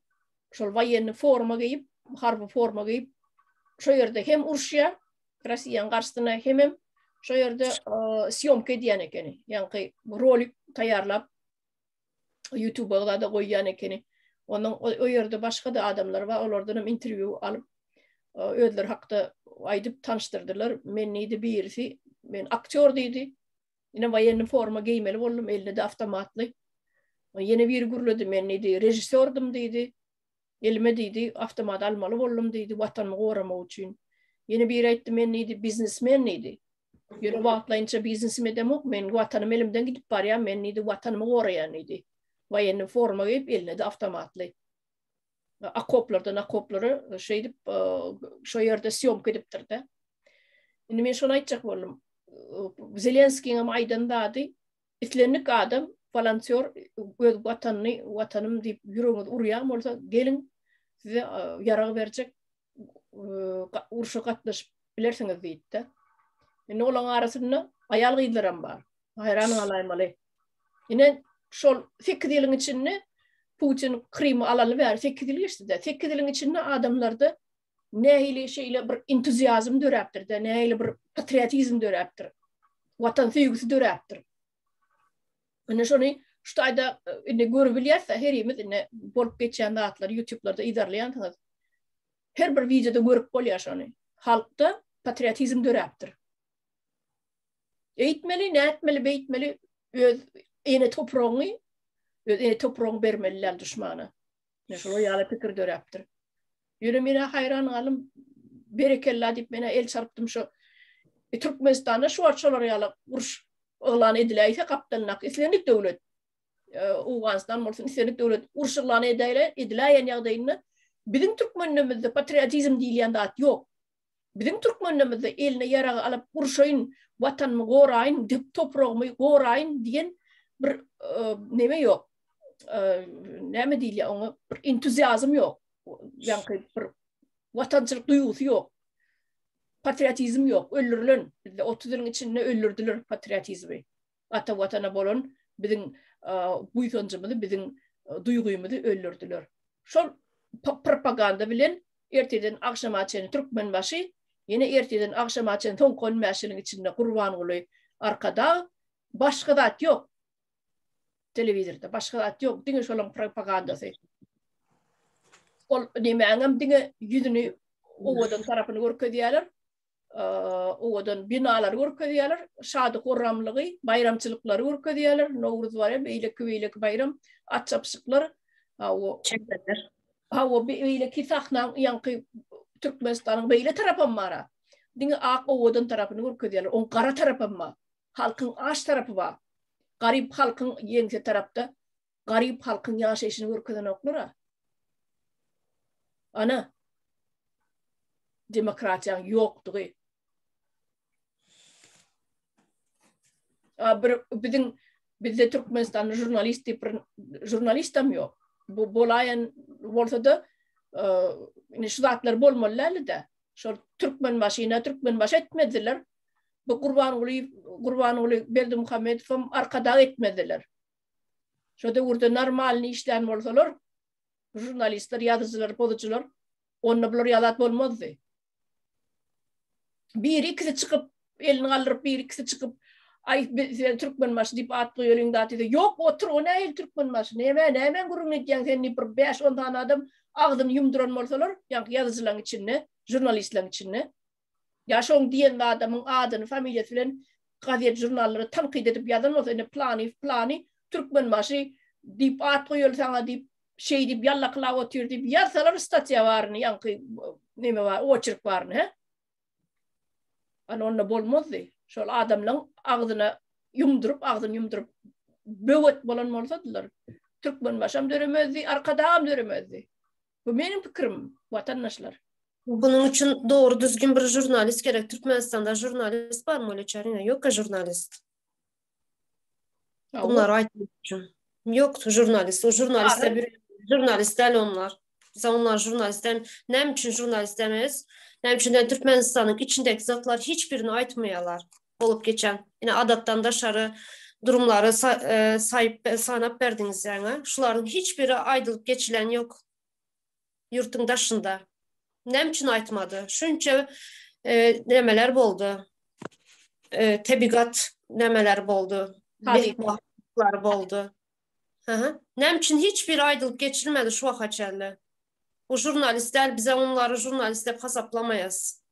Şol vayenni forma giyip, harbi forma giyip şu yerde hem Urşya, Rusya'nın karşısına hem şu yerde siyomke diyen ekeni. Yani rolik tayarlap YouTube'a da koyyan ekeni. Onun o yerde başka da adamlar var. Onlardan interview alıp ödler hakta aydıp tanıştırdılar. Men neydi birisi. Men aktör dedi. Yine vayenni forma giymeli oldum. Eline de avtomatlı. Yine bir gürledi. Men neydi rejisördüm dedi. Elime dedi avtomat almalı oldum dedi. Vatanımı korumak için. Yine bir ayette men neydi biznesmen neydi. Yine vaatlayınca biznesime demek. Men vatanım elimden gidip var ya. Men neydi vatanımı koruyan neydi. Vayenni forma giyip eline de avtomatlı. Akopları şeydip şu yerde siyomka ediptirdi. Şimdi ben şuna aytacak oldum. Zelenski'nin maydandaydı. İtlenlik adam, volontör, vatanım deyip yürüyün uruyam olsa gelin size yarağı verecek uruşa katlaşıp bilersiniz deyip. Şimdi olan arasında ayal gıydıram var. Hayran alaymalı. Yine şol fikirlerin içinde Putin Krim'i alanı ver, fikirli işte de. Fikirlerin içinde adamlarda neyle şeyle bir entüziyazm döreptir de, neyle bir patriotizm döreptir. Vatan sevgisi döreptir. Yani şunu şu ayda görebiliyorsa her yemiz bolup geçen dağıtlar YouTube'larda idarlayan her bir videoda görüp oluyor şunu. Halkta patriotizm döreptir. Eğitmeli, ne etmeli, beyitmeli ene toprağını toprağın vermeliler düşmanı. Mesela yalı fikir döreptir. Yürümine hayran alım berekella deyip bana el çarptım şu Türkmenistan'da şu açılar yalı vuruş ılan edileyse kaptanlık İslamik devlet Uğanistan olsun İslamik devlet vuruş ılan edileyen yağdayını bizim Türkmenimizde patriotizm değil dağıt yok. Bizim Türkmenimizde eline yarağı alıp vuruşayın vatanımı korayın toprağımı korayın diyen bir neme yok. Neme değil ya ona bir entüziyazm yok. Yani bir vatandaşlık duygusu yok. Patriotizm yok. Öldürülün. 30 yılın içinde öldürdüler patriotizmi. Ata vatana bolon bizim buytoncumuzu, bizim duyguyumuzu öldürdüler. Şol propaganda bilen erteden akşama açan Türkmen başı yine erteden akşama açan Tonkon meşinin içinde kurban oluyor. Arkada başka da yok. Televizyonda başka da yok. Dine şolun propagandası. Ol demeyengem dine yüzünü ovadan tarafını görkediyorlar. Ovadan binalar görkediyorlar. Şadı kurramlığı, bayramçılıkları görkediyorlar. Novruz var ya, beylek bayram. At çapışıklar. Çekmeler. O beylek sahnan yankı Türkmenistan'ın beyle tarafım var. Dine ak ovadan tarafını görkediyorlar. On kara tarafım var. Halkın aş tarafı var. Garip halkın yengse tarafta. Garip halkın yaşayışını görkeden oklara. Ana demokratiyan yoktuğu. Bizde Türkmenistan'da jurnalistim yok. Bu bolayan olsa da şu zatlar bolmalılar da. Şu Türkmen başı etmediler. Bu Kurbanoglu Berdi Muhammedov arkada etmediler. Şu da burada normal işleyen olsalar jurnalistler, yazıcılar, poziciler onunla bulur yalat olmazdı. Bir ikisi çıkıp elini kaldırıp bir ikisi çıkıp ay Türkmen başı deyip atlı yolunda atıydı. Yok otur o ne el Türkmen başı. Hemen kurun edeceksin sen bir 5-10 tane adam ağzını yumduran olsalar yani yazıcıların içine, jurnalistlerin içine. Ya şon diyen adamın adını, familyası filan gazete jurnalları tankit edip yazan olsa ne plani Türkmen başı deyip atlı yol sana deyip şey deyip yalla kılav oturuyor deyip yazsalar statya varını yankı neme var, oçırık varını he. Ana onunla bolmazdı. Şol adamların ağzını yumdurup bövet bolan olsadılar. Türkmen başam döremezdi, arkadağım döremezdi. Bu benim fikrim vatandaşlar. Bunun için doğru düzgün bir jurnalist gerek. Türkmenistan'da jurnalist var mı öyle çarına? Yok ya jurnalist. Bunlar aytmak için. Yoktu jurnalist. O jurnalistler bir jurnalistler onlar. Mesela onlar jurnalistler ne için jurnalist demez? Ne için de Türkmenistan'ın içindeki zatlar hiçbirini aytmayalar. Olup geçen. Yine adattan dışarı durumları sanap verdiniz yani. Şuların hiçbiri aydılıp geçilen yok. Yurtun dışında. Ne için aytmadı? Şunca nemeler boldu. Tebigat nemeler boldu. Behbahlar boldu. Ne için hiçbir aydılıp geçilmedi şu vakaçerle. O jurnalistler bize onları jurnalistler hasaplamayız.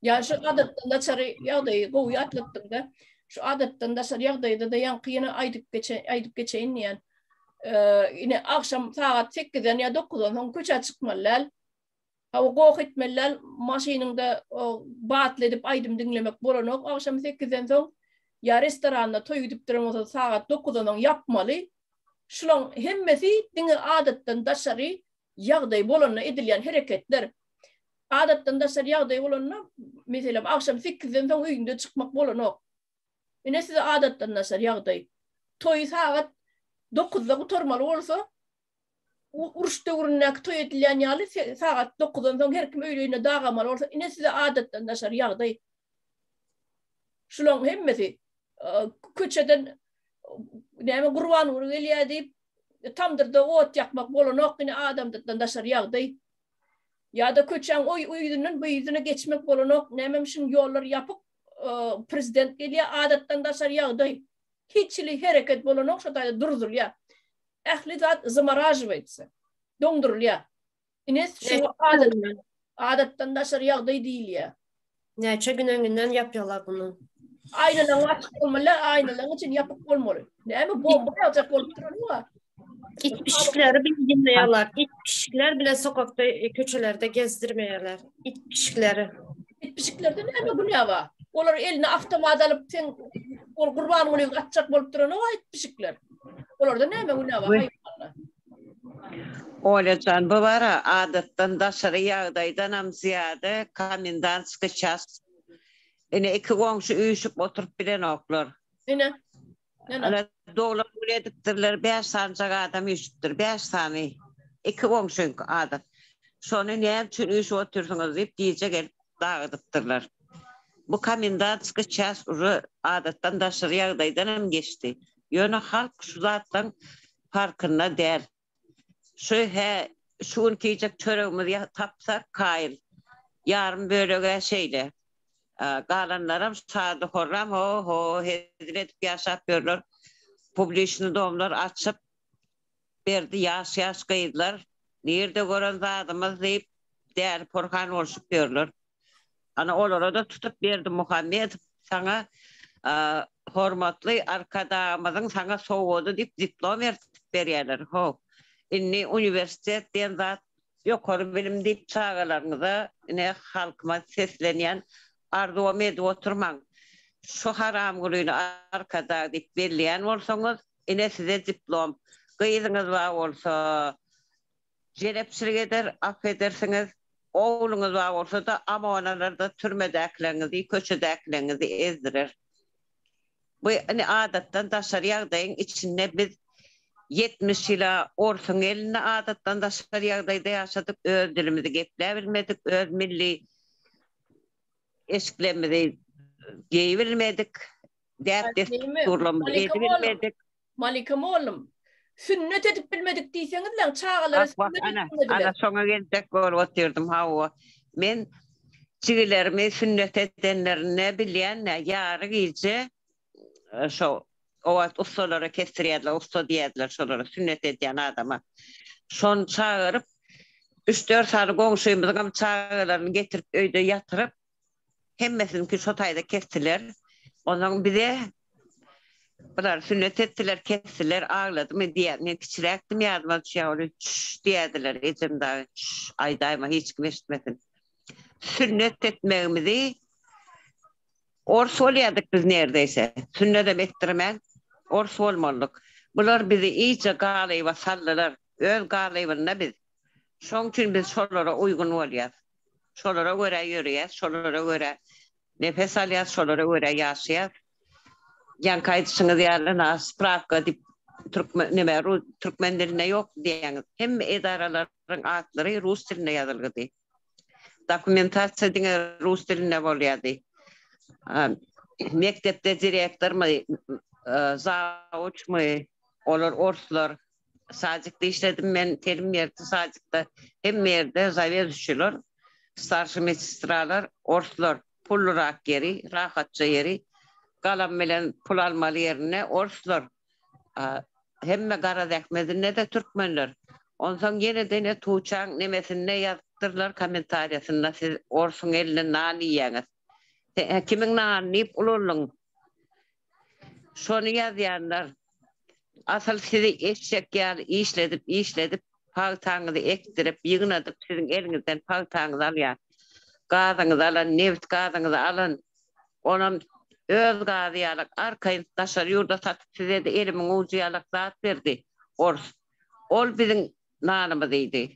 Ya şu adattan da sarı yağdayı kovuyu atlattım da şu adattan da sarı yağdayı da yan kıyını aydıp geçeyin yani. Yine akşam saat 8'den ya 9'dan son köçe çıkmalılar. O koğuk etmeliler. Maşininde batıl edip aydım dinlemek bolanok. Akşam 8'den son ya restoranda toy gidip duramasa saat 9'dan son yapmalı. Şulan hemmesi dini adattan da sarı yağdayı bolanına edilen hareketler. Adattan da sarı yağdayı bolanına mesela akşam 8'den son uyunda çıkmak bolanok. Yine size adattan da sarı yağdayı. Toy saat 9'da oturmalı olsa uruşta uğrunnak toy edilen yalı saat 9'dan son her kim öyleyine dağamalı olsa yine size adattan da sarı yağdayı. Şulan hemmesi köçeden neyme kurban uğru geliyor deyip tamdır da ot yakmak bolanok yine adamdan da sarı yağdayı. Ya da köçen o yüzünden bu yüzüne geçmek bolanok neymemişin yolları yapıp prezident geliyor adattan da sarı yağdayı. Hiçli hareket bolanok şatayda durdur ya. Ehli zat zımaraj veitse. Dondurul ya. İnes şu adattan da sarı yağdayı değil ya. Neçe günden yapıyorlar bunu. Aynalan açık olmalı, aynalan için yapıp olmalı. Ne mi bomba yapacak olup duruyor. İt pişikleri bile dinleyorlar. İt pişikler bile sokakta, köşelerde gezdirmeyeler. İt pişikleri. İt pişiklerde ne mi bu ne var? Onlar eline avtomat alıp sen kurban oluyor atacak olup duruyor. O it pişikler. Orada ne mi bu ne var? Hayvanlar. Olacan bu var adattan dışarı yağdaydan am ziyade komendantski ças. Yine iki komşu uyuşup oturup bilen oklar. Yine. Ana doğulan buraya diktirler 5 sancak adam uyuşuptur. 5 tane. İki komşu adat. Sonra ne için uyuşup otursunuz deyip diyecek dağıdıktırlar. Bu komendantski ças uru adattan dışarı yağdaydan am geçti. Yönü halk şu zattan farkında değil. Şun kiyecek çöreğimiz tapsak kayıl. Yarın böyle şeyle. Kalanlarım sağda horram hediret yaşap görürler. Publişini doğumlar açıp berdi yaş kayıdlar. Nerede gören zadımız deyip değerli porkan oluşup görürler. Ana olara da tutup berdi Muhammed sana hormatlı arkadaşımızın sana soğudu deyip diplom verirler. İnni üniversitetten zat yukarı bilim deyip çağalarınıza ne halkıma sesleniyen ardu med oturman. Şu haram gülüğünü arkada deyip belleyen olsanız ine size diplom. Kıyızınız var olsa jelepçilik eder, affedersiniz, oğlunuz var olsa da ama onalar da türmedeklerinizi, köşedeklerinizi ezdirir. Bu hani adattan daşarı yağdayın içinde biz 70 yıla orsun eline adattan daşarı yağdayda yaşadık, öz dilimizi gepleyebilmedik, öz milli eşiklerimizi giyebilmedik, dert desturlarımızı edebilmedik. Malikem oğlum, sünnet edip bilmedik diyseniz lan çağaları sünnet edip bilmedik. Ana sonra geldik görüp oturdum ha. Men çigilerimi sünnet edenlerine bilenler yarı gece şu o ustalara kestiriyediler, usta diyediler şolara sünnet eden adama. Son çağırıp 3-4 saat komşuymuzun çağırlarını getirip öyde yatırıp hemmesinki sotayda kestiler. Ondan bir de bunlar sünnet ettiler, kestiler, ağladım diye. Ne küçürektim yardıma düşüyor, diyediler. Ecem daha aydayma hiç kim eşitmesin. Sünnet etmemizi orsu oluyorduk biz neredeyse. Sünnet ettirmek orsu olmalık. Bunlar bizi iyice galiba sallalar. Öz galiba biz. Şonun için biz şolara uygun oluyoruz. Şolara göre yürüyoruz, şolara göre nefes alıyoruz, şolara göre yaşıyoruz. Yan kaydısınız yerlerine spravka dip Türkmen diline yok diyen hem idaraların adları Rus diline yazıldı. Dokumentasyon dine Rus diline oluyordu. Mektepte direktör mı, zavuç mu, olur orslar. Sacıkta işledim ben terim yerde sacıkta hem yerde zavyazuşular, starşı meçistralar, orslar, pullurak yeri, rahatça yeri, kalan bilen pul almalı yerine orslar. Hem de Karadekmedi ne de Türkmenler. Ondan yine de ne Tuğçan nemesine yazdırırlar komentaryasında siz orsun eline nani yiyiniz. Kimin nani yiyip ulurlun. Şonu yazıyanlar. Asıl sizi eşek yani işledip paltanızı ektirip yığınadıp sizin elinizden paltanızı alıyor. Gazınızı alın, neft gazınızı alın. Onun öz gazıyalık arkayın taşar yurda satıp size de elimin ucuyalık zat verdi. Ol bizim nanımızıydı.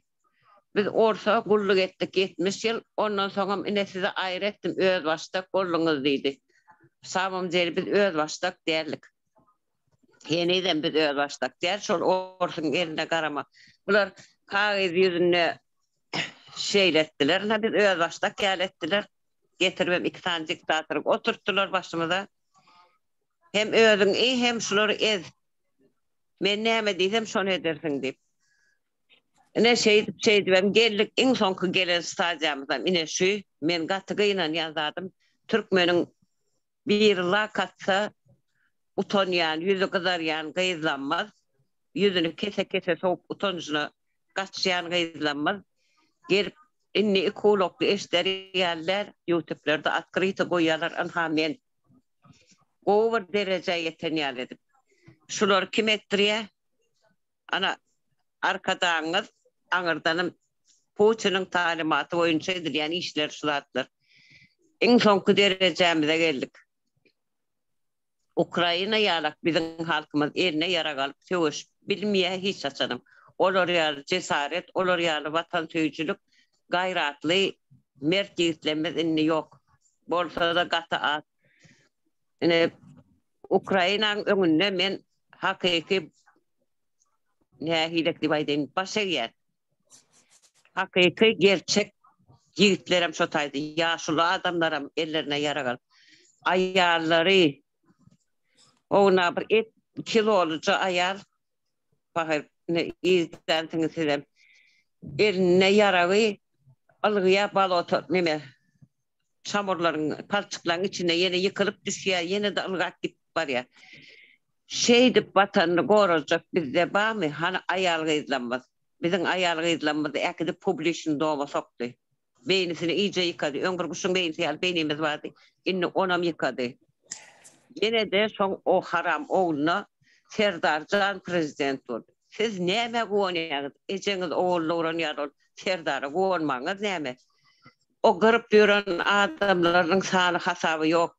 Biz orsa kulluk ettik 70 yıl. Ondan sonra yine size ayrı ettim. Öz baştak kulluğunuzdaydı. Samım zeri biz öz baştak derlik. Yeniden biz öz baştak der. Şol orsun eline karama. Bunlar kağıt yüzüne şeylettiler. Biz öz baştak gelettiler. Getirmem 2 tane diktatörü oturttular başımıza. Hem özün iyi hem şuları ez. Men neyme diysem şonu edersin deyip. Ne şey ben geldik en sonku gelen stajyamızdan yine şu men gatıgıyla yazardım. Türkmenin bir lakatsa utanyan, yüzü kadar yan gıyızlanmaz. Yüzünü kese soğuk utancına kaçayan gıyızlanmaz. Gelip inni ekologlu eşleri yerler YouTube'larda atkırıydı koyarlar anhamen. Over derece yeten yerledim. Şular kim ettiriyor? Ana arkadanız Anırdanım Putin'in talimatı boyunca edilen işler şulatlar. En sonku derecemize geldik. Ukrayna yalak bizim halkımız eline yara kalıp söğüş bilmeye hiç açanım. Olur yalı cesaret, olur yalı vatan söğücülük, gayratlı, mert yiğitlemez inni yok. Bolsa da katı at. Yani, Ukrayna'nın önünde men hakiki ne hilekli baydayım başa yer. Hakiki gerçek yiğitlerim şotaydı. Yaşlı adamlarım ellerine yara kalıp. Ayarları ona bir 2 kilo olucu ayar bakır ne izlentiniz sizem eline yarağı algıya balotu neme çamurların palçıkların içine yine yıkılıp düşüyor yine de algak git var ya şeydi vatanını koruyacak bizde var mı hani ayarlı izlenmez bizim ayarlı izlenmez ekide publish'in doğma soktu beynisini iyice yıkadı öngörgüsün beynimiz vardı inni onam yıkadı. Yine de son o haram oğluna Serdar Can prezident oldu. Siz neme güveniyorsunuz? Eceniz oğullu uğranıyor. Serdar'a güvenmanız neme? O kırıp duran adamların sağlık hesabı yok.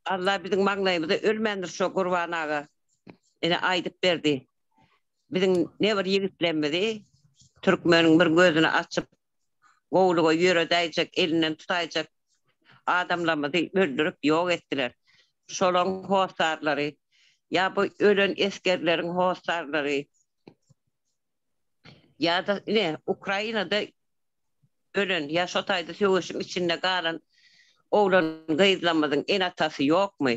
Allah bizim mağlayımızda ölmendir şu kurban ağa. Yine aydıp verdi. Bizim ne bir yigitlenmedi. Türkmenin bir gözünü açıp oğluğa yürüdeyecek, elinden tutacak adamlarımızı öldürüp yok ettiler. Şolon hostarları, ya bu ölen eskerlerin hostarları, ya da ne Ukrayna'da ölen yaşataydı savaşın içinde kalan oğlan kıyızlanmadın en atası yok mu?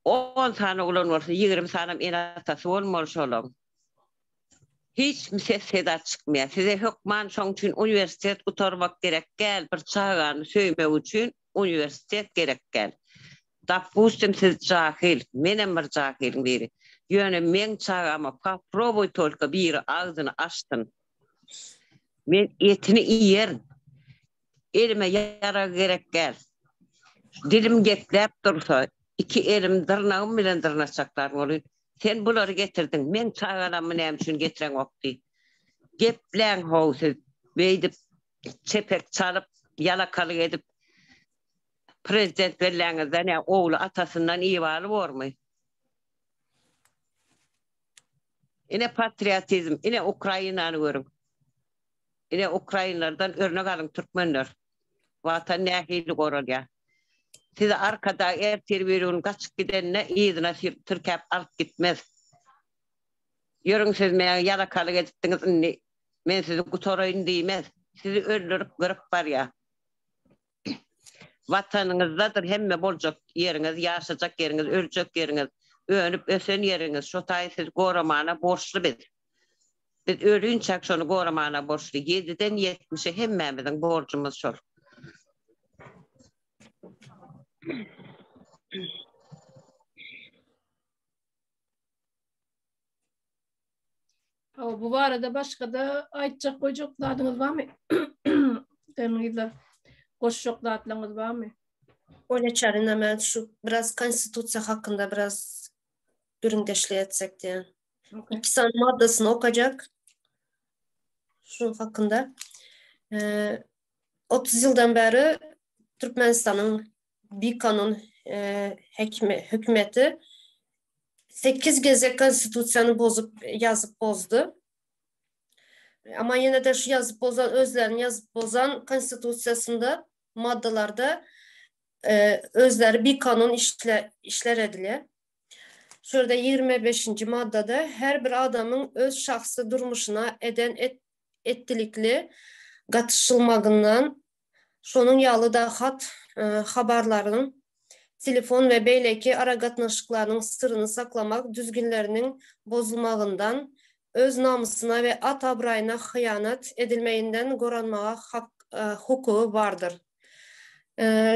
10 tane oğlan varsa 20 tane en atası olmalı şolon. Hiç mi ses seda çıkmıyor. Size hükman şoň için üniversitet utarmak gerek gel. Bir çağını söylemek için üniversitet gerek gel. Допустим, siz cahil, menem bir cahilim biri. Yöne men çağıma попробуй только biri ağzını açtın. Men etini yiyerim. Elime yara gerek gel. Dilim getlep dursa, iki elim dırnağım bilen dırnaçaklar oluyor. Sen bunları getirdin. Men çağıramı neyim için getiren oktu. Geplen hoğusu, beydip, çepek çalıp, yalakalı edip, prezident belleğinizden ya oğlu atasından iyi bağlı var mı? Yine patriotizm, yine Ukrayna'nı görün. Yine Ukraynalardan örnek alın Türkmenler. Vatan nehilik oral ya. Size arkada ertir kaçıp gidenine iyidine Türkiye alıp gitmez. Yörün siz mene yalakalı edittiniz, men sizi kutorayın değmez. Sizi öldürüp kırıp var ya. Vatanınızdadır hemme bolacak yeriniz, yaşayacak yeriniz, ölecek yeriniz, önüp ösen yeriniz. Şu tay siz koramana borçlu biz. Biz ölünçak şonu koramana borçlu. 7'den 70'e hemmemizin borcumuz şol. Bu arada başka da aytacak koyacaklarınız var mı? Denizler koşacaklarınız var mı? Öyle çarınamel şu biraz konstitusiya hakkında biraz göründeşli etsek diye. Okay. 2 tane maddesini okuyacak. Şunun hakkında. 30 yıldan beri Türkmenistan'ın bir kanun hükümeti 8 geze konstitusiyanı yazıp bozdu. Ama yine de şu yazıp bozan, özlerini yazıp bozan konstitusiyasında maddelerde özleri bir kanun işler ediliyor. Şurada 25. maddede her bir adamın öz şahsı durmuşuna ettilikli gatışılmagından şonun yalı da habarlarının telefon ve beyleki ara gatnaşıklarının sırrını saklamak, düzgünlerinin bozulmağından, öz namusuna ve at abrayına hıyanet edilmeyinden koranmağa hukuku vardır.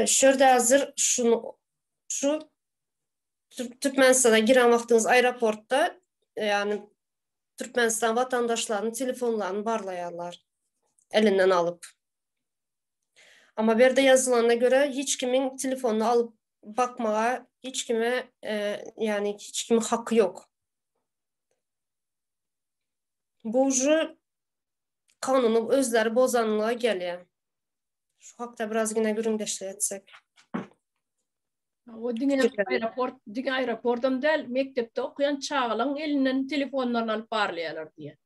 Şurada hazır şu Türkmenistan'a giren vaktiniz aeroportta yani Türkmenistan vatandaşlarının telefonlarını barlayarlar elinden alıp. Ama bir de yazılanına göre hiç kimin telefonunu alıp bakmaya hiç kime yani hiç kimin hakkı yok. Bu ucu kanunu özleri bozanlığa geliyor. Şu hakta biraz yine göründeşli etsek. O dine aeroportdan del mektepte okuyan çağılan elinden telefonlarını alıp barlayalar diye.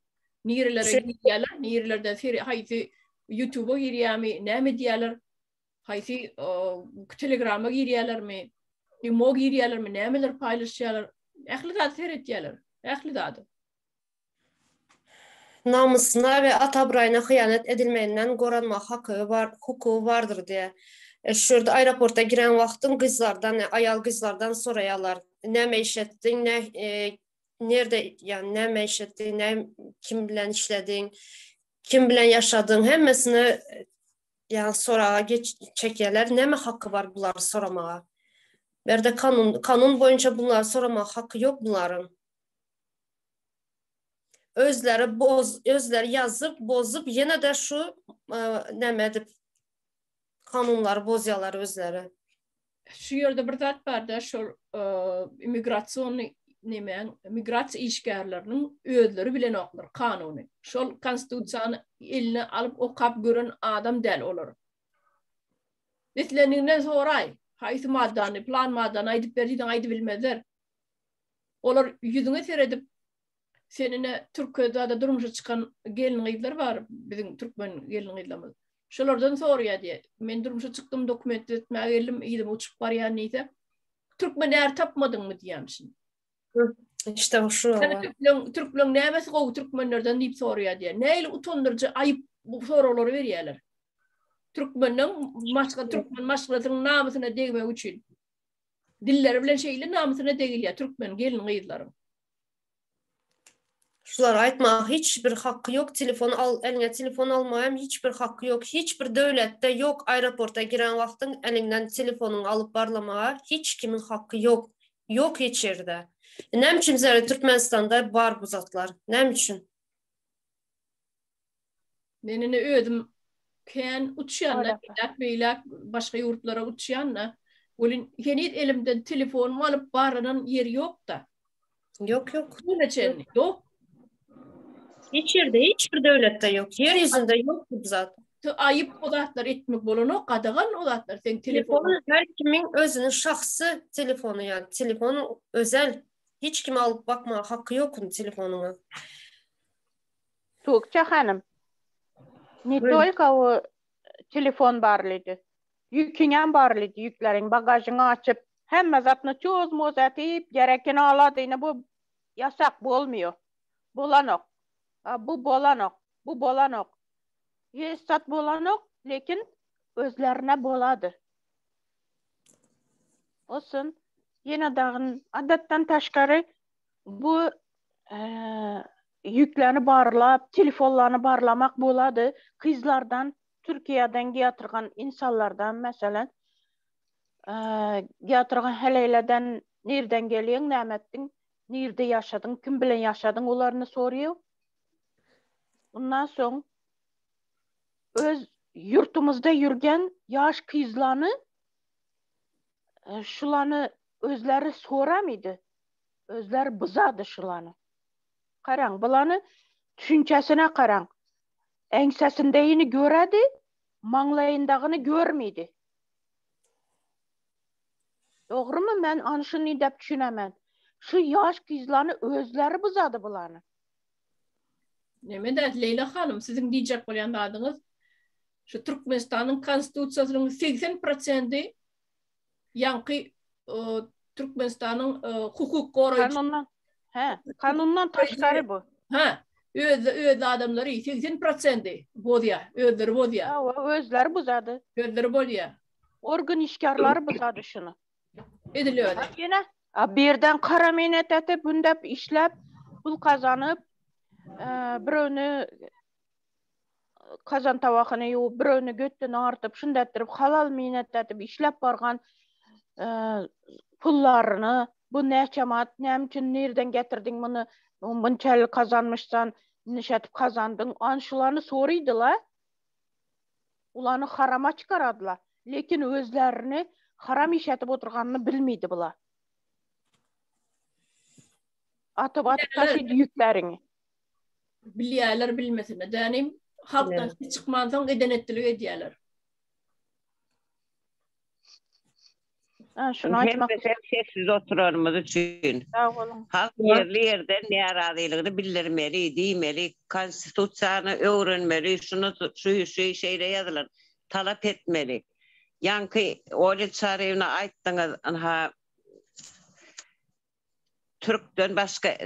Nirelere gidiyorlar, nirelerde haydi YouTube'a giriyorlar, ne mi diyorlar? Haydi Telegram'a giriyorlar mı? İmo giriyorlar mı? Ne miler paylaşıyorlar? Ehli dadı seyrettiyorlar. Ehli dadı. Namusuna ve atabrayına hıyanet edilmeyinden koranma hukuku vardır diye. Şurada aeroporta giren vaktin kızlardan, ayal kızlardan sorayalar. Ne meşettin, nerede yani ne meşettin, ne kim bilen işledin, kim bilen yaşadın, hemmesini yani sorağa çekerler. Ne mi hakkı var bunları soramağa? Bir de kanun boyunca bunları soramağa hakkı yok bunların. Özleri yazıp bozup yine de şu nemedip kanunlar bozuyorlar özleri. Şu yerde bir tat var da şu migrasyon işgärlerinin özleri bilen oklar kanunu. Şu konstitusiyanı eline alıp okap gören adam del olur. Neslerinden soray. Haysi maddanı, plan maddanı aydıp verdiğini aydı bilmezler. Olur yüzüne seyredip Senine Türkiye'de da durmuşa çıkan gelin kızlar var. Bizim Türkmen gelin kızlarımız. Şolardan soruyor diye. Men durmuşa çıktım dokument etmeye geldim. İyiydim uçup var yani neyse. Türkmen eğer tapmadın mı diyeyim şimdi. İşte şu var. Türkmen neyemesi o Türkmenlerden deyip soruyor diye. Neyle utandırıcı ayıp bu soruları veriyorlar. Türkmen maşkılatının namusuna değmek için. Dilleri bilen şeyle namusuna değil ya Türkmen gelin kızlarım. Şular aytma hiçbir hakkı yok. Telefon al, eline telefon almayam hiçbir hakkı yok. Hiçbir devlette yok. Aeroporta giren vaxtın elinden telefonunu alıp barlamaya hiç kimin hakkı yok. Yok hiç yerde. Nem için Türkmenistan'da var bu zatlar. Nem için? Benini ödüm ken uçuyanla beylak başka yurtlara uçuyanla olin henit elimden telefon alıp barının yeri yok da. Yok. Bu neçen yok. Hiç yerde hiçbir devlette yok. Yeryüzünde yok bu zat. Ayıp odatlar etmek bolunu qadağan odatlar sen telefonu her kimin özünün şahsı telefonu yani telefonu özel hiç kim alıp bakma hakkı yok telefonuna. Tuğçe hanım. Ne только o telefon barlıydı. Yükünen barlıydı. Yüklerin bagajını açıp hem zatını çöz etip gerekeni aladı. Yine bu yasak olmuyor. Bolanok. Bu bolanok. Yesat bolanok. Lekin özlerine boladı. Olsun. Yine dağın adattan taşkarı bu yüklerini barlap, telefonlarını barlamak boladı. Kızlardan, Türkiye'den getirgen insanlardan mesela getirgen heleylerden nereden geliyorsun, nämettin, nerede yaşadın, kim bilen yaşadın, onlarını soruyor. Ondan sonra öz yurtumuzda yürgen yaş kızlarını şularını özleri soramıydı. Özleri bızadı şularını. Qarang, bularni düşüncesine qarang. Engsesindeyini göredi, manglayındağını görmeydi. Doğru mu? Ben anışını dep düşünemem. Şu yaş kızlarını özleri buzadı bularni. Neme de Leyla Hanım sizin diyecek olan adınız şu Türkmenistan'ın konstitusiyasının 80% yankı Türkmenistan'ın hukuk koruyucu. Kanundan taşkarı bu. Öz adamları 80% bozuya, özleri bozuya. Özleri buzadı. Özleri bozuya. Organ işgarları buzadı şunu. Ediliyor. Yine birden kara menet etip, bündep işlep, pul kazanıp, birini kazan tavakını yoğup, birini göttünü artıp, şundatırıp, halal menet etip, işlep bargan pullarını, bu ne çamat, ne için nereden getirdin bunu, bunçalı kazanmışsan, nişetip kazandın, anşularını soruydular. Ulanı harama çıkaradılar. Lekin özlerini haram işetip oturganını bilmeydi bular. Atıp taşıydı yüklerini. Biliyorlar bilmesine. Denim halktan çıkmansan eden ettilik ediyorlar. Şunu açmak. Hem sessiz oturarımız için. Halk yerli yerden ne aradığını bildirmeli, demeli, konstitusyanı öğrenmeli, şu şeyle yazılır, talep etmeli. Yankı öyle çarevine aittığınız Türk'ten başka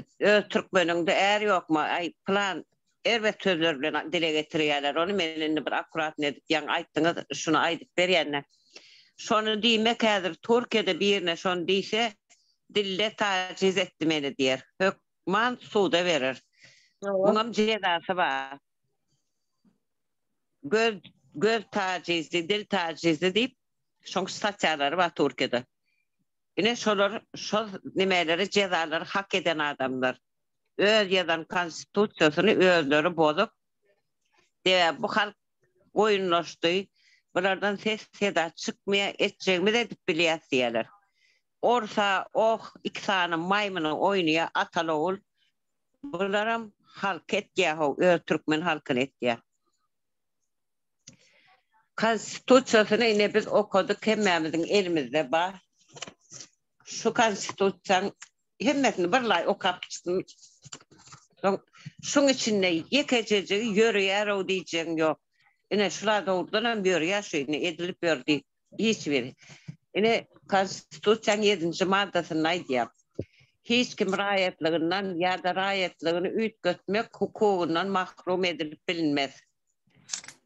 Türkmen'inde eğer yok mu? Plan elbet sözlerle dile getiriyorlar. Onu benimle bir akurat ne yani aittığınız şunu aydıp veriyenler. Şonu diymek hazır Türkiye'de bir yerine şonu deyse dille taciz etmeli diyer. Hükman suda verir. Bunun cezası var. Göz tacizli, dil tacizli deyip şonu statyaları var Türkiye'de. Yine şu nimeleri cezaları hak eden adamlar. Öz yazan konstitusiyasını özleri bozup bu halk oyunlaştı. Bunlardan ses seda çıkmaya edeceğimi de biliyat diyorlar. Orsa iksanın maymunu oynaya atalı ol. Bunlarım halk etkiye, Türkmen halkını etkiye. Konstitusiyasını yine biz okuduk hemmemizin elimizde var. Şu konstitusyon hemmesini bir lay okapçısın. Şun içinde yekececi yürüyer o diyeceğin yok. Yine şular doğrudan bir yaşayın edilip verdi. Hiçbir. Yine Konstitusyon 7. maddesinde aydı. Hiç kim rayetliğinden ya da rayetliğini üyt götmek hukukundan mahrum edilip bilinmez.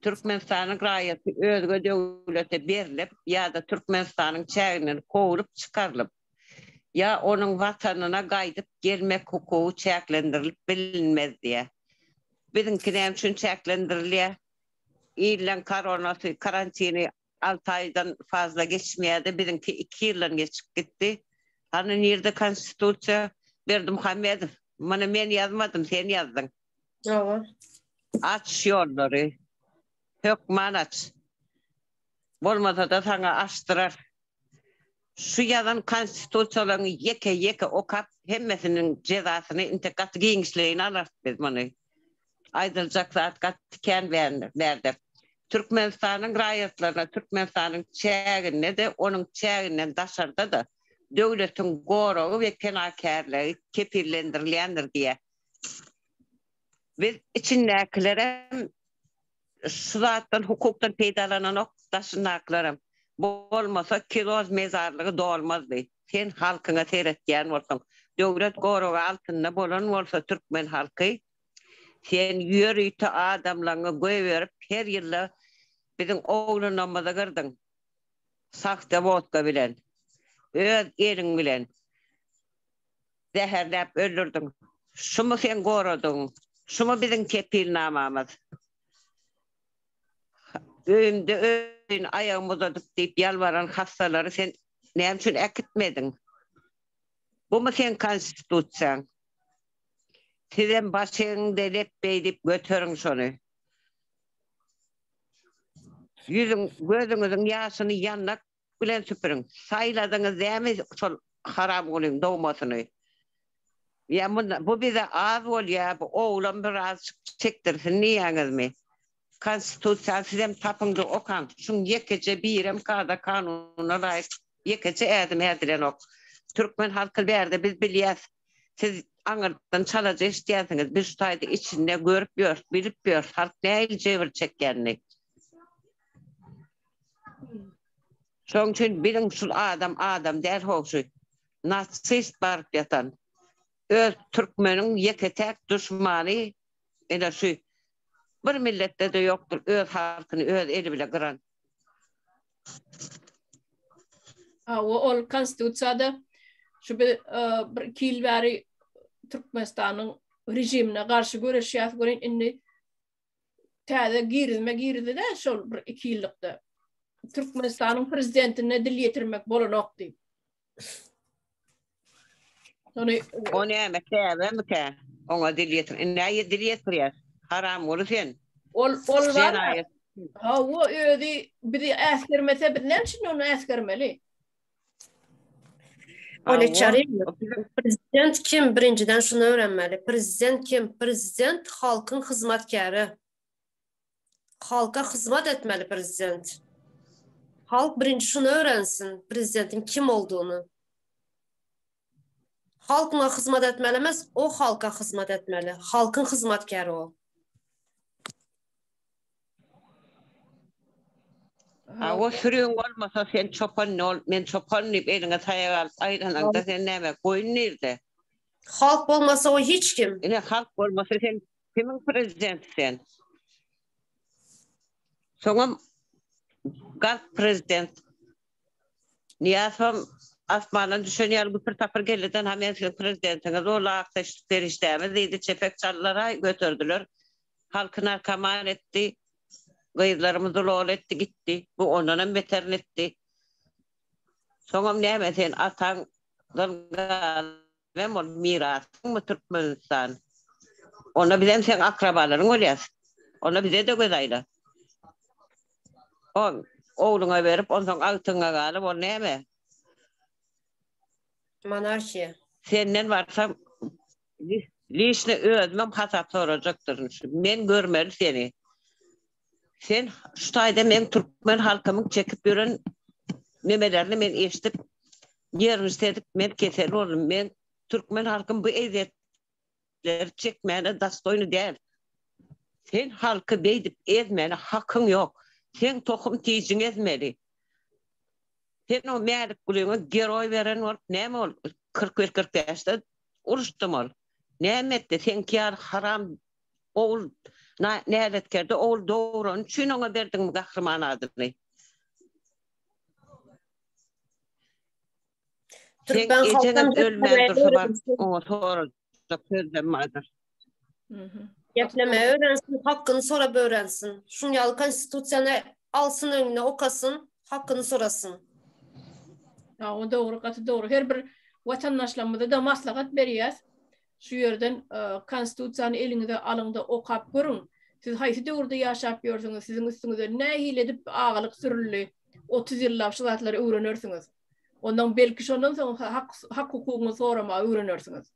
Türkmenistan'ın rayeti özgü devlete berilip ya da Türkmenistan'ın çeğinin kovulup çıkarılıp ya onun vatanına kaydıp gelmek hukuku çeklendirilip bilinmez diye. Bizimkinden için çeklendiriliyor. İllen koronası, karantini 6 aydan fazla geçmeyedi. Bizimki 2 yıldan geçip gitti. Hani nerede konstitüsiyon verdim Muhammed. Bana ben yazmadım, sen yazdın. Evet. Aç yolları. Hükman aç. Olmasa da sana açtırar. Şu yazan konstitüsyonlarını yeke okap hemmesinin cezasını intikat gençliğini alır biz bunu. Aydılacak saat katken verdik. Türkmenistan'ın rayetlerine, Türkmenistan'ın çeğine de onun çeğinden dışarıda da devletin goruğu ve fenakarlığı kefillendirilendir diye. Biz içindekilere sırattan, hukuktan peydalanan noktasındaklarım. Bu olmasa kiloz mezarlığı da olmazdı. Sen halkına seyretken olsan, devlet goruğu altında bolan olsa Türkmen halkı, sen yürüytü adamlarına göğe verip her yılla bizim oğlun namazı kırdın. Sakta vodka bilen, öz elin bilen, zehirlep öldürdün. Şumu sen korudun, şumu bizim kepilnamamız. Öğünde ayağımı uzadık deyip yalvaran hastaları sen ne için ekitmedin? Bu mu sen konstitüsyon? Sizin başını delip beydip götürün şunu. Gözünüzün yaşını yannak bilen süpürün. Sayladınız değil mi sol haram olun doğmasını? Ya bu bize az ol ya, bu oğlan biraz çektirsin, niyeniz mi? Konstitüsyon sizem tapındı okan. Şun yekece birem kada kanuna layık yekece edilen ok. Türkmen halkı verdi biz biliyoruz. Siz anırdan çalacı isteyersiniz. Bir tutaydı içinde görüp gör, bilip gör. Halk ne el cevir çekkenlik. Şun için bilin şu adam der hoşu. Natsist barıp yatan. Öz Türkmenin yeketek düşmanı ile şu. Bir millette de yoktur. Öz halkını, öz eli bile kıran. O konstitüsyada şu bir kilveri Türkmenistan'ın rejimine karşı görüşüyor. Görün inni täze girdi de şol bir 2 yıllıkta Türkmenistan'ın prezidentine dil getirmek bolanok deyip. O ne emek ona dil getir. Ne dil getiriyor? Haram olur sen. Ol var. O ödi bir askermese bilen için onu askermeli. Öyle çarıyım. Prezident kim? Birinciden şunu öğrenmeli. Prezident kim? Prezident halkın hizmetkarı. Halka hizmet etmeli prezident. Halk birinci şunu öğrensin. Prezidentin kim olduğunu. Halkına hizmet etmelemez, o halka hizmet etmeli. Halkın hizmetkarı o. O sürüyün olmasa sen çopan ol, men çopan deyip eline sayar ayranan da sen neme koyun nerede? Halk olmasa o hiç kim? Yine halk olmasa sen kimin prezidenti sen? Sonra galp prezident niyasam asmanın düşünüyor bu pırtapır geliden hemen prezidentine zorla aktaştıkları işlerimiz deydi çepek çallara götürdüler. Halkın arkaman etti. Gıyızlarımızı lol etti gitti. Bu ondan beterin etti. Sonra ne mesela atandan ve mirasın mı Türkmenistan? Ona bizim sen akrabaların oluyorsun. Ona bize de gözayla. Oğluna verip ondan altına kalıp o ne mi? Monarşiya. Senden varsa lişne özmem hasap soracaktır. Men görmeli seni. Sen şu tayda men Türkmen halkımın çekip gören memelerini men eşitip yerini istedik men keser oldum. Men Türkmen halkım bu eziyet eziyetleri çekmeyene dastoynu değil. Sen halkı beydip ezmeyene hakkın yok. Sen tohum tiyicin ezmeli. Sen o meğerlik kulüğüne geroy veren olup ne mi ol? 41-45'te uruştum ol. Ne emetti sen kiyar haram oğul neletkerdi oğul doğuran çün ona verdin mi kahraman adını? Sen eceniz ölmeyen dursa bak ona sonra sözlenmedir. Gepleme öğrensin, hakkını sonra öğrensin. Şunu yalı konstitusyonu alsın önüne okasın, hakkını sorasın. O doğru, katı doğru. Her bir vatandaşlarımıza da maslahat veriyoruz. Şu yerden konstitusyonu elinde alında okap görün. Siz haysi doğruda yaşap görürsünüz. Sizin üstünüze ne hiledip ağalık sürülü 30 yıllar şılatları öğrenirsiniz. Ondan belki şundan sonra hak hukukunu sorama öğrenirsiniz.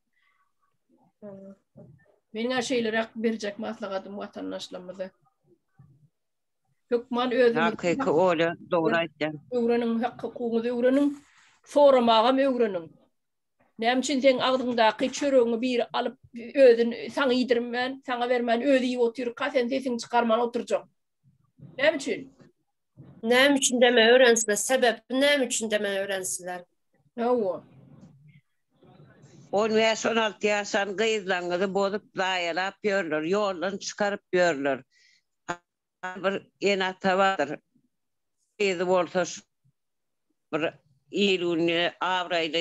Benim her şeylere verecek maslahatım vatandaşlarımıza. Hükman özümüz. Hakiki öyle doğru aytcan. Öğrenin, hak hukukunu öğrenin. Soramağa öğrenin. Ne için sen ağzındaki çörüğünü bir alıp özün sana yedirmen, sana vermen, özü iyi oturuyor. Sen sesini çıkarman oturacak. Ne için? Ne için deme öğrensinler. Sebep ne için deme öğrensinler. Ne o? 15-16 yaşan kıyızlarını bozup dayala yapıyorlar. Yoldan çıkarıp yapıyorlar. Bir enata vardır. Kıyızı olsa bir iyiliğini avrayla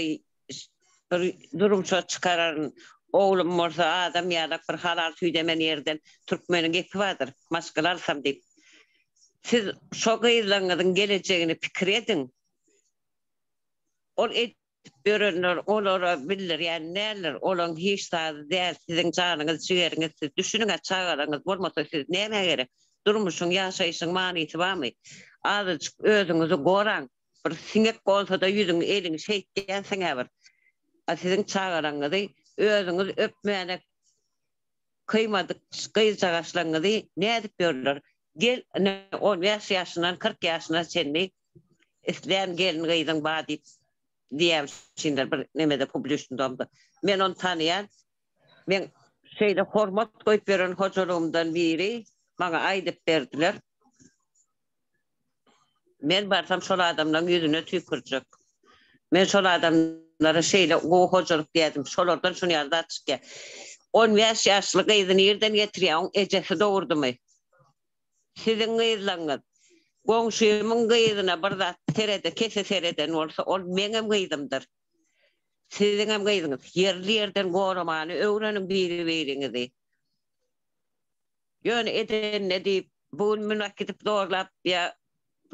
bir durumsa çıkararın. Oğlum olsa adam yadak bir halal tüydemen yerden Türkmenin gepi vardır. Maskal alsam deyip. Siz şu kıyızlarınızın geleceğini fikir edin. Ol görünür, olara bilir, yani neler, olan hiç tadı değil, sizin canınız, ciğeriniz, siz düşünün çağırınız, olmasa siz neye gerek? Durmuşsun, yaşayışın maniyeti var mı? Azıcık özünüzü koran, bir sinek olsa da yüzün, elin şey diyensin ever. Sizin çağırınızı, özünüz öpmeyene kıymadık, kıyıcağaçlarınızı ne edip görürler? Gel, 15 yaşından 40 yaşına senli, isteyen gelin kıydın badi diyem şimdi bir nemede publişindamdı. Men onu tanıyan, men şeyde hormat koyup veren hocalarımdan biri bana aydıp verdiler. Men barsam şol adamların yüzüne tükürecek. Men şol adamlara şeyle o hocalık diyedim. Şolardan şunu yazdı açık ya. 15 yaşlı kıydını yerden getiriyor. Ecesi doğurdu mu? Sizin kıyızlarınız. Komşumun kıyızına burada terede, kese tereden olsa o benim kıyızımdır. Sizin hem kıyızınız. Yerli yerden korumanı öğrenin biri verinizi. Yani eden ne deyip bu münakidip doğrulap ya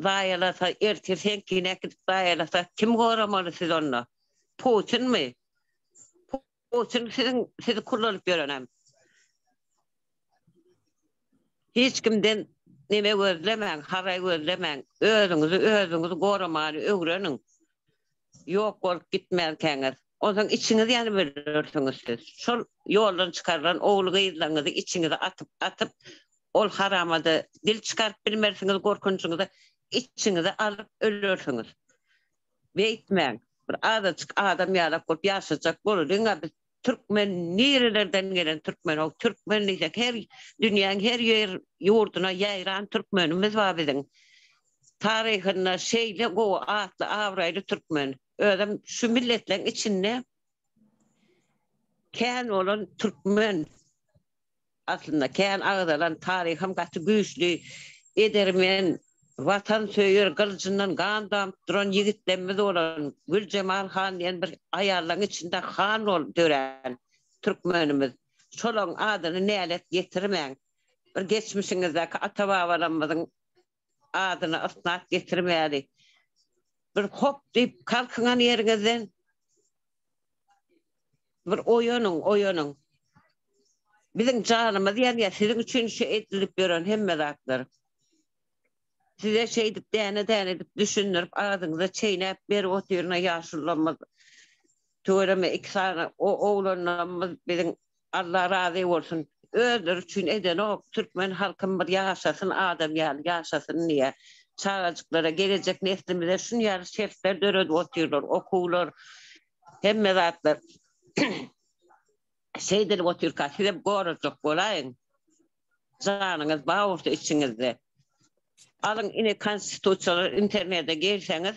dayalasa, ertirsen ki nekidip dayalasa kim korumalı siz onunla? Putin mi? Putin sizi kullanıp görenem. Hiç kimden neme gözlemen, haray gözlemen, özünüzü korumanı öğrenin. Yok olup gitmerkeniz. O zaman içiniz yani verirsiniz siz. Şol yoldan çıkarılan oğlu kıyızlarınızı içinize atıp ol haramadı dil çıkarıp bilmersiniz korkuncunuzu içinize alıp ölürsünüz. Ve itmeyin. Bir azıcık adam yalak olup yaşayacak olur. Dünya biz Türkmen nerelerden gelen Türkmen o Türkmenlik her dünyanın her yer yurduna yayılan Türkmenimiz var bizim. Tarihinde şeyle o atlı avraylı Türkmen. Öyle şu milletlerin içinde kehan olan Türkmen aslında kehan ağzalan tarihim katı güçlü edermen vatan söyür kılıcından gandam duran yigitlerimiz olan Gülcemal Han diyen bir ayarların içinde han ol dören Türkmenimiz. Şolun adını nelet getirmeyen bir geçmişinizdeki atababalarımızın adını ısnat getirmeyeli. Bir hop deyip kalkınan yerinizden bir oyunun. Bizim canımız yani sizin için şey edilip gören hem merakları. Size şey edip dene edip düşünürüp ağzınıza çiğneyip bir oturuna yaşlanmaz. Tövreme 2 tane o oğlanlarımız bizim Allah razı olsun. Öldür için eden o Türkmen halkın bir yaşasın adam yani yaşasın niye? Çağacıklara gelecek neslimize şunu yer şefler döröd oturuyorlar, okullar, hem meraklar. şeydir o Türkiye hep goracak bolayın. Zanınız bağırsa içinizde. Alın yine konstitüsyoner internete girseniz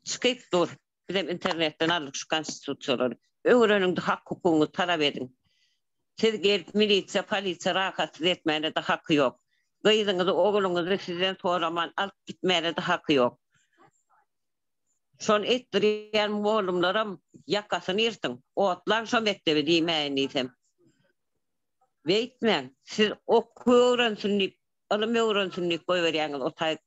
çıkıp dur. Bizim internetten alın şu konstitüsyoner. Öğrenin de hak hukukunu talep edin. Siz gelip militsiya, polisiya rakatsız etmeyene de hakkı yok. Kızınızı, oğlunuzu sizden sonraman alıp gitmeyene de hakkı yok. Şon ettiriyen oğlumlarım yakasını yırtın. Otlan şu mektebi demeyin isem. Ve etmeyin. Siz oku öğrensin deyip, alım öğrensin deyip koyuveriyeniz. O tay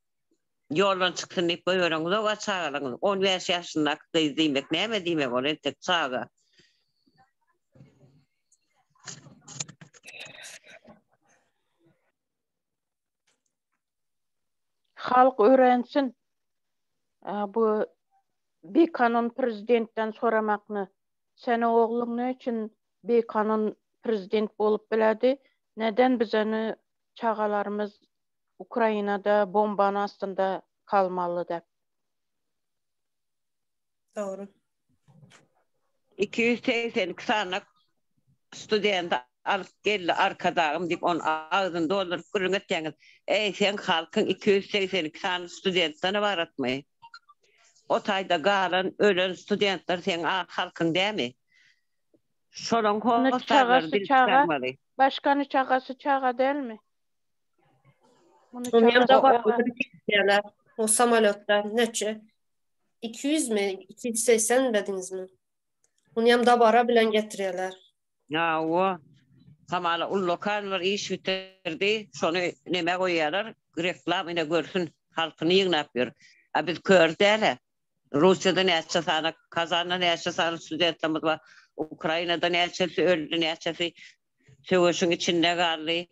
yoldan çıksın deyip koyuveriyeniz. O çağırınız. 15 yaşında kız demek. Ne demek onu? Tek çağı. Halk öğrensin. Bu bir kanun prezidentten soramakны. Sen oğlun ne için bir kanun prezident bolup biledi? Neden biz onu çağalarımız Ukrayna'da bombanın astında kalmalı dep? Doğru. 280 sanak student alıp geldi arkadağım deyip onun ağzını doldurup kırın eteceğiniz. Sen halkın 282 tane studentlerine var atmayı. O tayda galan ölen studentler sen halkın değil mi? Şolun Çağası çağa, başkanı çağası çağa değil mi? Onun yanında var otobüsler, o samolyotlar neçe? 200 mi? 280 dediniz mi? Onun yanında bara bilen getiriyorlar. Ya o hamala lokallar iş bitirdi. Şonu neme koyarlar? Reklam yine görsün halkını yığınapıyor. Biz kördele. Rusya'da neçe sana, Kazan'da neçe sana studentlerimiz var. Ukrayna'da neçesi öldü, neçesi savaşın içinde kaldı.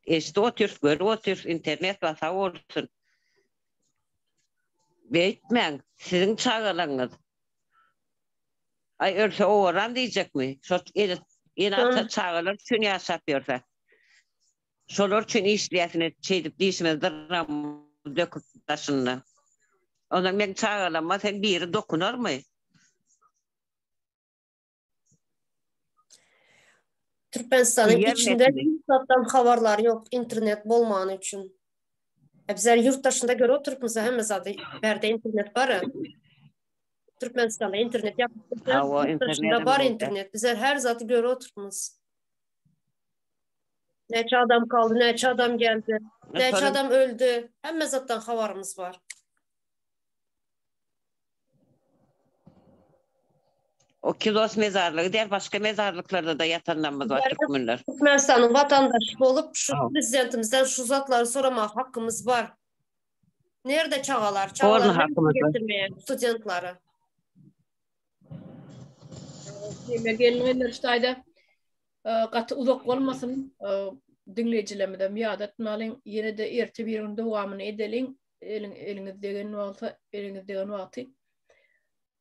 İşte o tür internet var sağ olsun. Bekleyin, sizin çağırınız. Ay ölse o oran diyecek mi? Yine çağırır, şunu yaşatıyorsa. Şolur için işleyesini çeydip değişmez dram döküp taşınla. Ondan ben çağırlanma sen bir yeri dokunur mu? Türkmenistan'ın içinde yurttan haberler yok internet bulmanı için. Bizler yurt dışında göre oturup hem zaten berde internet var. Türkmenistan'da internet yapıp yurt dışında var internet. Bizler her zatı göre oturmuz. Neçe adam kaldı, neçe adam geldi, neçe adam öldü. Hem zaten haberimiz var. O Kilos mezarlığı diğer başka mezarlıklarda da yatanlarımız var Türkmenler. Türkmenistan'ın vatandaşı olup şu prezidentimizden şu zatları sorama hakkımız var. Nerede çağalar? Çağalar getirmeye studentları. Gelmeler işte katı uzak olmasın dinleyicilerime miad etmelin yine de ertebirinde devamını edelim elinizdegen vakti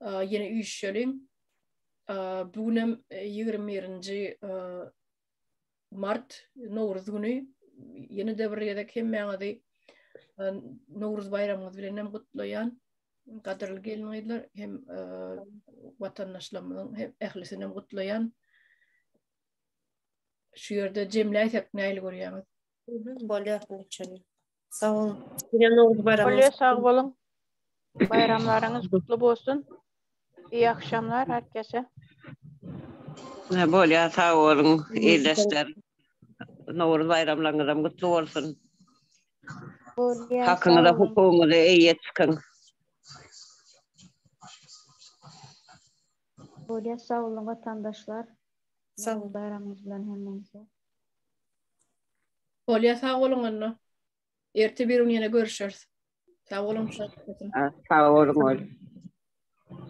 yine üyüşelim bugün 21. Mart Novruz günü yine devriyedek hem meğadi Novruz bayramımız bilen hem kutlayan kadarlı gelinler hem vatandaşlarımızın hem ehlisini hem kutlayan şu yerde cemliyet neyle görüyoruz. Bolya sağ olun. Bolya sağ olun. Bayramlarınız kutlu olsun. İyi akşamlar herkese. Bolya sağ olun. İyileşler. Novruz bayramlarınız kutlu olsun. Hakkınızda hukukunuza iyi çıkın. Bolya sağ olun vatandaşlar. Sağ olun. Bayramınız bilen hemmenize. Bolya sağ olun anne. Ertebir yine görüşürüz. Sağ olun. Sağ olun.